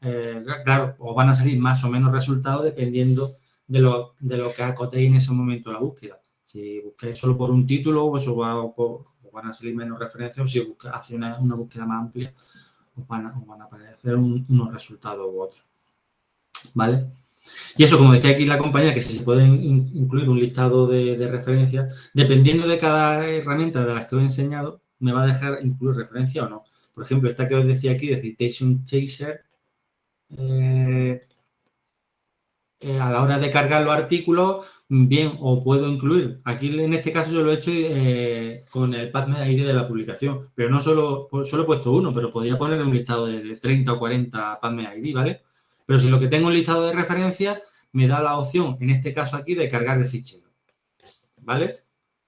claro, os van a salir más o menos resultados dependiendo de lo que acotéis en ese momento la búsqueda. Si buscáis solo por un título, pues os van a salir menos referencias, o si hacéis una búsqueda más amplia, os van a aparecer unos resultados u otros, ¿vale? Y eso, como decía aquí la compañía, que si se puede incluir un listado de referencias, dependiendo de cada herramienta de las que os he enseñado, me va a dejar incluir referencia o no. Por ejemplo, esta que os decía aquí, de Citation Chaser, a la hora de cargar los artículos, bien, o puedo incluir, aquí en este caso yo lo he hecho con el PubMed ID de la publicación, pero no solo he puesto uno, pero podría poner un listado de 30 o 40 PubMed ID, ¿vale? Pero si lo que tengo un listado de referencias, me da la opción, en este caso aquí, de cargar el fichero, ¿vale?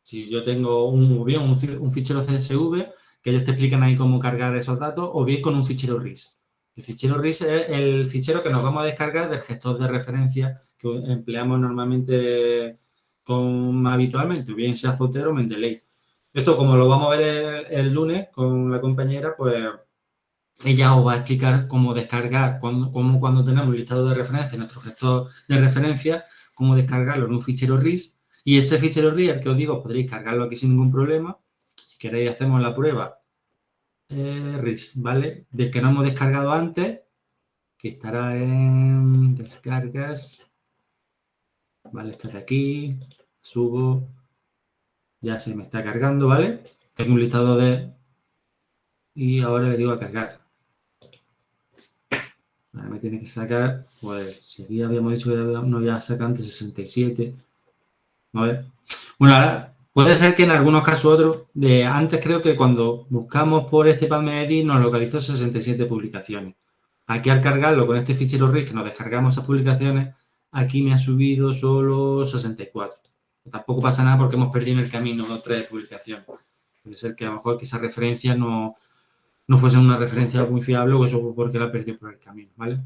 Si yo tengo un fichero CSV, que ellos te explican ahí cómo cargar esos datos, o bien con un fichero RIS. El fichero RIS es el fichero que nos vamos a descargar del gestor de referencia que empleamos normalmente habitualmente, bien sea Zotero o Mendeley. Esto, como lo vamos a ver el lunes con la compañera, pues ella os va a explicar cómo descargar, cuando tenemos un listado de referencia en nuestro gestor de referencia, cómo descargarlo en un fichero RIS. Y ese fichero RIS, el que os digo, podréis cargarlo aquí sin ningún problema. Si queréis, hacemos la prueba RIS, ¿vale? Del que no hemos descargado antes, que estará en descargas. Vale, está de aquí. Subo. Ya se me está cargando, ¿vale? Tengo un listado de... Y ahora le digo a cargar. Ahora me tiene que sacar, pues, si aquí habíamos dicho que no había sacado antes 67. A ver. Bueno, ahora puede ser que en algunos casos otros, antes creo que cuando buscamos por este PubMed nos localizó 67 publicaciones. Aquí al cargarlo con este fichero RIS que nos descargamos esas publicaciones, aquí me ha subido solo 64. Tampoco pasa nada porque hemos perdido en el camino 3 publicaciones. Puede ser que a lo mejor que esa referencia no fuese una referencia muy fiable o eso porque la perdió por el camino, ¿vale?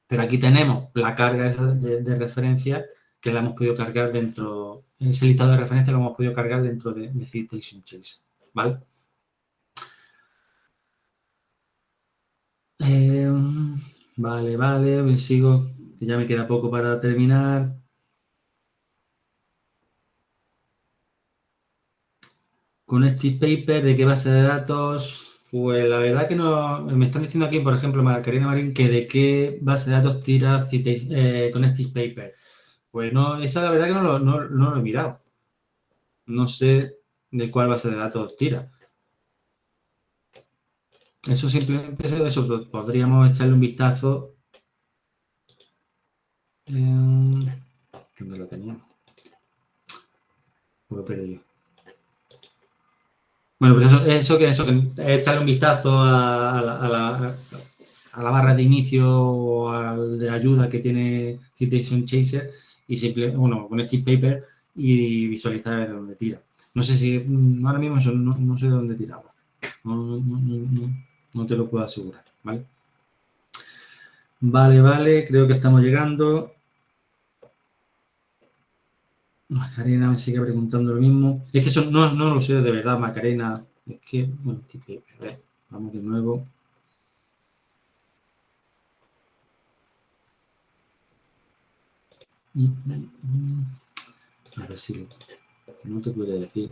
Pero aquí tenemos la carga esa de referencia que la hemos podido cargar dentro, ese listado de referencia lo hemos podido cargar dentro de Citation Chaser, ¿vale? Vale, me sigo, que ya me queda poco para terminar. Con este paper, ¿de qué base de datos? Pues la verdad que no, me están diciendo aquí, por ejemplo, Macarena Marín, que de qué base de datos tira con este paper. Pues no, esa la verdad que no lo he mirado. No sé de cuál base de datos tira. Eso simplemente eso, podríamos echarle un vistazo. ¿Dónde lo teníamos? Lo he perdido. Bueno, pues eso que echarle un vistazo a la barra de inicio o al de ayuda que tiene Citation Chaser y con este paper y visualizar de dónde tira. No sé si ahora mismo eso no sé de dónde tiraba. No te lo puedo asegurar, ¿vale? Vale, creo que estamos llegando. Macarena me sigue preguntando lo mismo. Es que eso no lo sé de verdad, Macarena. Es que, bueno, a ver, vamos de nuevo. A ver si no te puedo decir.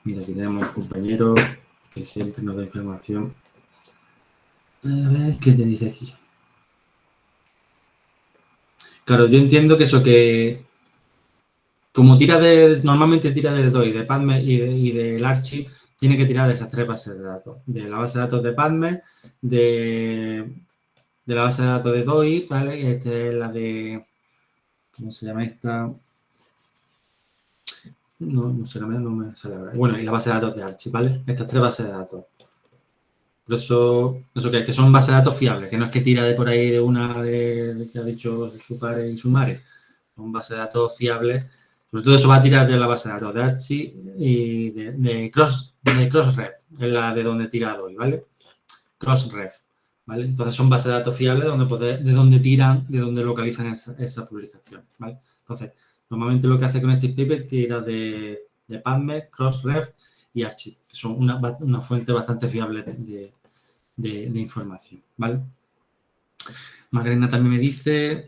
Mira, aquí tenemos un compañero que siempre nos da información. A ver, ¿qué te dice aquí? Claro, yo entiendo que eso que... Como normalmente tira del DOI, de PubMed y del Archive, tiene que tirar de esas 3 bases de datos. De la base de datos de PubMed, de la base de datos de DOI, ¿vale? Y esta es la de... ¿Cómo se llama esta? No sé, no me sale ahora. Bueno, y la base de datos de Archie, ¿vale? Estas 3 bases de datos. Por eso que son bases de datos fiables, que no es que tira de por ahí de una que ha dicho su padre y su madre. Son bases de datos fiables. Sobre todo eso va a tirar de la base de datos de Archie y de Crossref, es la de donde he tirado hoy, ¿vale? Crossref, ¿vale? Entonces son bases de datos fiables de donde tiran, de donde localizan esa publicación, ¿vale? Entonces, normalmente lo que hace con este paper tira de PubMed, Crossref y Archie, que son una fuente bastante fiable de información, ¿vale? Macarena también me dice...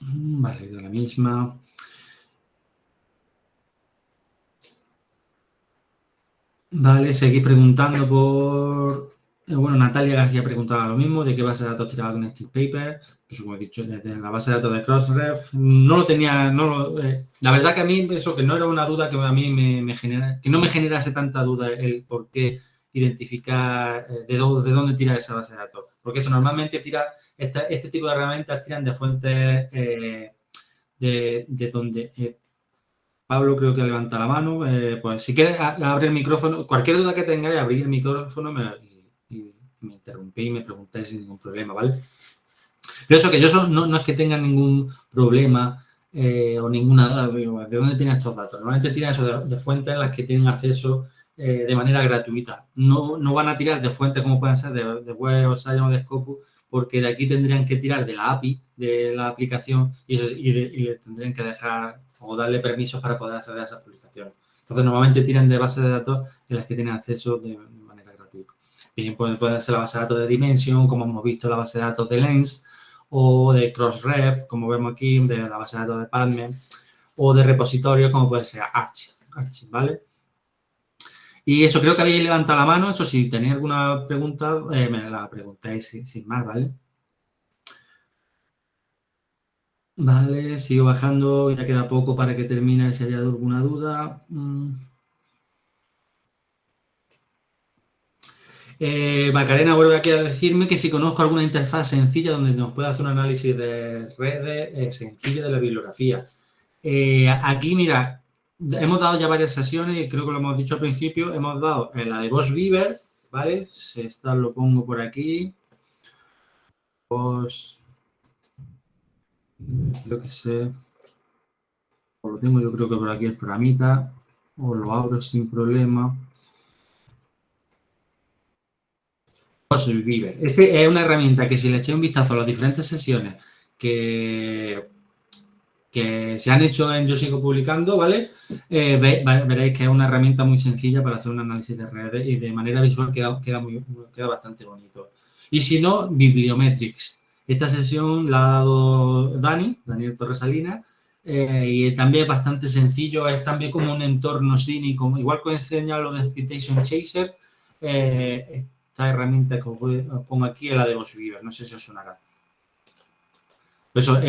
vale, de la misma. Vale, seguís preguntando por... bueno, Natalia García preguntaba lo mismo, de qué base de datos tiraba con este paper. Pues como he dicho, desde la base de datos de Crossref, no lo tenía... la verdad que a mí eso que no era una duda que a mí me genera... Que no me generase tanta duda el por qué identificar de dónde tirar esa base de datos. Porque eso normalmente tira... Este tipo de herramientas tiran de fuentes de donde... Pablo creo que levanta la mano. Pues si quieres, abre el micrófono. Cualquier duda que tengáis, abrir el micrófono y me interrumpí y me preguntáis sin ningún problema, ¿vale? Pero eso que yo no es que tenga ningún problema o ninguna duda. ¿De dónde tienen estos datos? Normalmente tiran eso de fuentes en las que tienen acceso de manera gratuita. No van a tirar de fuentes como pueden ser de Web o Science o de Scopus, porque de aquí tendrían que tirar de la API de la aplicación y le tendrían que dejar o darle permisos para poder acceder a esas publicaciones. Entonces, normalmente tiran de bases de datos en las que tienen acceso de manera gratuita. Bien, puede ser la base de datos de Dimension, como hemos visto la base de datos de Lens, o de Crossref, como vemos aquí, de la base de datos de PubMed, o de repositorios, como puede ser Archie, ¿vale? Y eso, creo que habéis levantado la mano. Eso, si tenéis alguna pregunta, me la preguntáis sin más, ¿vale? Vale, sigo bajando, ya queda poco para que termine si había alguna duda. Macarena vuelve aquí a decirme que si conozco alguna interfaz sencilla donde nos pueda hacer un análisis de redes sencillo de la bibliografía. Aquí, mira, hemos dado ya varias sesiones y creo que lo hemos dicho al principio. Hemos dado la de Boss Beaver, ¿vale? Si esta lo pongo por aquí. Boss, creo que sé. O lo tengo yo creo que por aquí el programita. O lo abro sin problema. Boss Beaver. Es una herramienta que si le echéis un vistazo a las diferentes sesiones que se han hecho en Yo Sigo Publicando, ¿vale? Veréis que es una herramienta muy sencilla para hacer un análisis de redes y de manera visual queda bastante bonito. Y si no, Bibliometrics. Esta sesión la ha dado Daniel Torresalina, y también es bastante sencillo, es también como un entorno cínico, igual que os enseña lo de Citation Chaser, esta herramienta que os pongo aquí es la de BossBeaver, no sé si os sonará. Eso,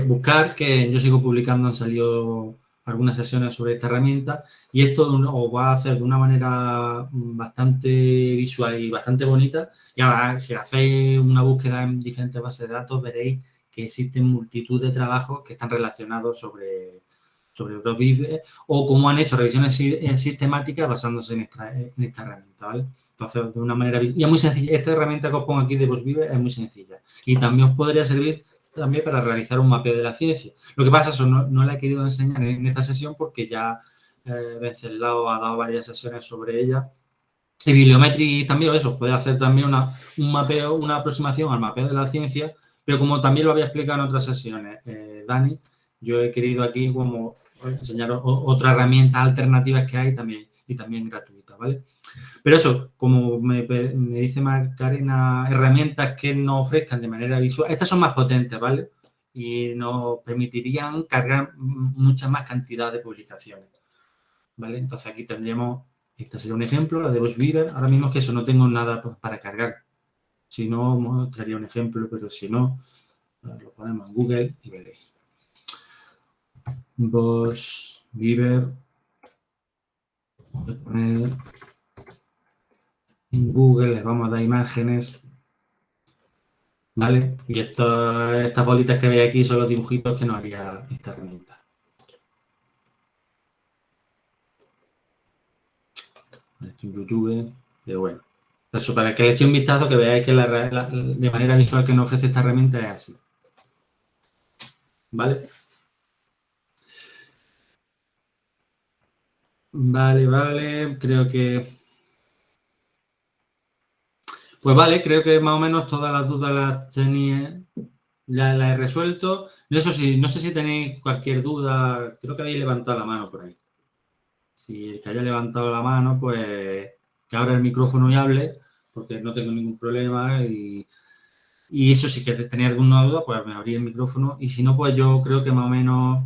buscar, que yo sigo publicando, han salido algunas sesiones sobre esta herramienta y esto os va a hacer de una manera bastante visual y bastante bonita. Y ahora, si hacéis una búsqueda en diferentes bases de datos, veréis que existen multitud de trabajos que están relacionados sobre BroadBeaver o cómo han hecho revisiones sistemáticas basándose en esta herramienta, ¿vale? Entonces, de una manera... Y es muy sencilla. Esta herramienta que os pongo aquí de BroadBeaver es muy sencilla. Y también os podría servir también para realizar un mapeo de la ciencia. Lo que pasa es que no la he querido enseñar en esta sesión porque ya Venceslao ha dado varias sesiones sobre ella. Y Bibliometry también, eso, puede hacer también un mapeo, una aproximación al mapeo de la ciencia, pero como también lo había explicado en otras sesiones, Dani, yo he querido aquí como enseñaros otras herramientas alternativas que hay también y también gratuitas, ¿vale? Pero eso, como me dice Macarena, herramientas que nos ofrezcan de manera visual, estas son más potentes, ¿vale? Y nos permitirían cargar mucha más cantidad de publicaciones, ¿vale? Entonces aquí tendríamos, este sería un ejemplo, la de BossBeaver. Ahora mismo es que eso no tengo nada para cargar. Si no, mostraría un ejemplo, pero si no, lo ponemos en Google y veréis. BossBeaver. Voy a poner en Google, les vamos a dar imágenes. ¿vale? Y estas bolitas que veis aquí son los dibujitos que nos haría esta herramienta. Esto en YouTube, pero bueno. Eso, para que le echéis un vistazo, que veáis que de manera visual que nos ofrece esta herramienta es así. ¿Vale? Vale, creo que... Pues vale, creo que más o menos todas las dudas las tenía, ya las he resuelto. Eso sí, no sé si tenéis cualquier duda, creo que habéis levantado la mano por ahí. Si el que haya levantado la mano, pues que abra el micrófono y hable, porque no tengo ningún problema y eso sí que tenéis alguna duda, pues me abrí el micrófono y si no, pues yo creo que más o menos,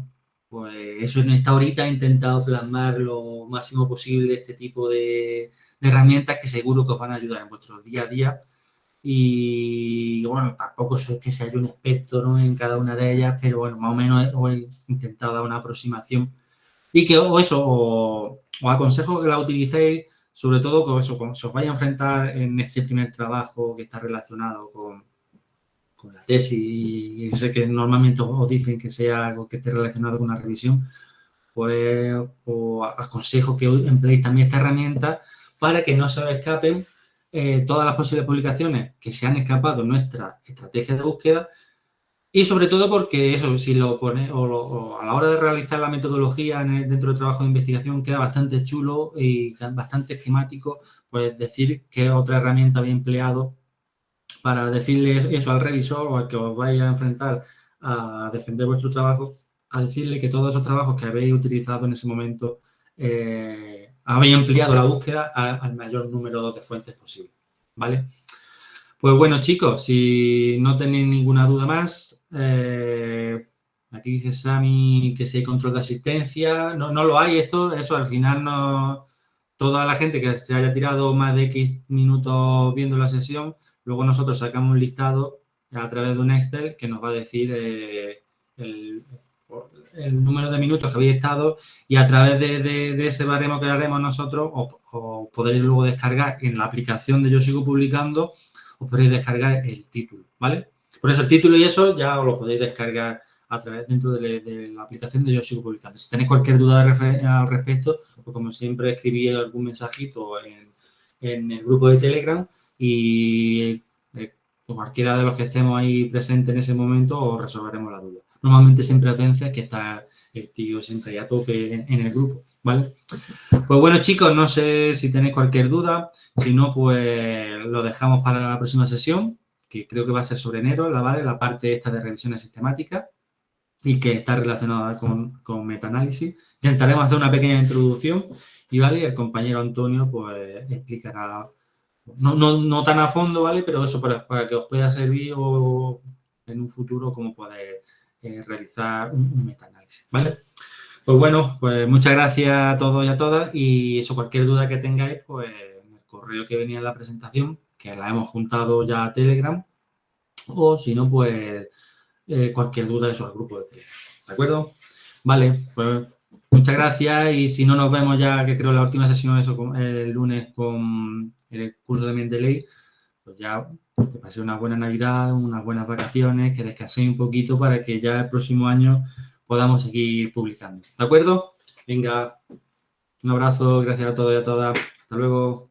pues eso en esta horita he intentado plasmar lo máximo posible este tipo de herramientas que seguro que os van a ayudar en vuestro día a día. Y bueno, tampoco es que sea yo un experto, ¿no?, en cada una de ellas, pero bueno, más o menos os he intentado dar una aproximación y que os aconsejo que la utilicéis, sobre todo que eso, cuando se os vaya a enfrentar en este primer trabajo que está relacionado con la tesis y sé que normalmente os dicen que sea algo que esté relacionado con una revisión, pues os aconsejo que empleéis también esta herramienta para que no se os escapen todas las posibles publicaciones que se han escapado en nuestra estrategia de búsqueda y sobre todo porque eso, si lo pone o a la hora de realizar la metodología dentro del trabajo de investigación queda bastante chulo y bastante esquemático, pues decir qué otra herramienta había empleado para decirle eso al revisor o al que os vaya a enfrentar a defender vuestro trabajo, a decirle que todos esos trabajos que habéis utilizado en ese momento habéis ampliado la búsqueda al mayor número de fuentes posible, ¿vale? Pues bueno, chicos, si no tenéis ninguna duda más, aquí dice Sami que si hay control de asistencia, no lo hay, eso al final no... Toda la gente que se haya tirado más de X minutos viendo la sesión, luego nosotros sacamos un listado a través de un Excel que nos va a decir el número de minutos que habéis estado y a través de ese baremo que haremos nosotros os podréis luego descargar en la aplicación de Yo Sigo Publicando, os podréis descargar el título, ¿vale? Por eso el título y eso ya os lo podéis descargar a través dentro de la aplicación de Yo Sigo Publicando. Si tenéis cualquier duda al respecto, pues como siempre escribí algún mensajito en el grupo de Telegram y cualquiera de los que estemos ahí presentes en ese momento os resolveremos la duda. Normalmente siempre a veces que está el tío siempre a tope en el grupo, ¿vale? Pues bueno, chicos, no sé si tenéis cualquier duda. Si no, pues lo dejamos para la próxima sesión, que creo que va a ser sobre enero, ¿vale? La parte esta de revisiones sistemáticas y que está relacionada con metaanálisis. Intentaremos hacer una pequeña introducción y, ¿vale? El compañero Antonio, pues, explicará, no tan a fondo, ¿vale? Pero eso para que os pueda servir o en un futuro cómo poder realizar un metaanálisis, ¿vale? Pues bueno, pues muchas gracias a todos y a todas y eso, cualquier duda que tengáis, pues en el correo que venía en la presentación, que la hemos juntado ya a Telegram, o si no, pues cualquier duda eso al grupo de Telegram, ¿de acuerdo? Vale, pues muchas gracias y si no nos vemos ya, que creo la última sesión eso el lunes con el curso de Mendeley, pues ya que paséis una buena Navidad, unas buenas vacaciones, que descanséis un poquito para que ya el próximo año podamos seguir publicando. ¿De acuerdo? Venga, un abrazo, gracias a todos y a todas. Hasta luego.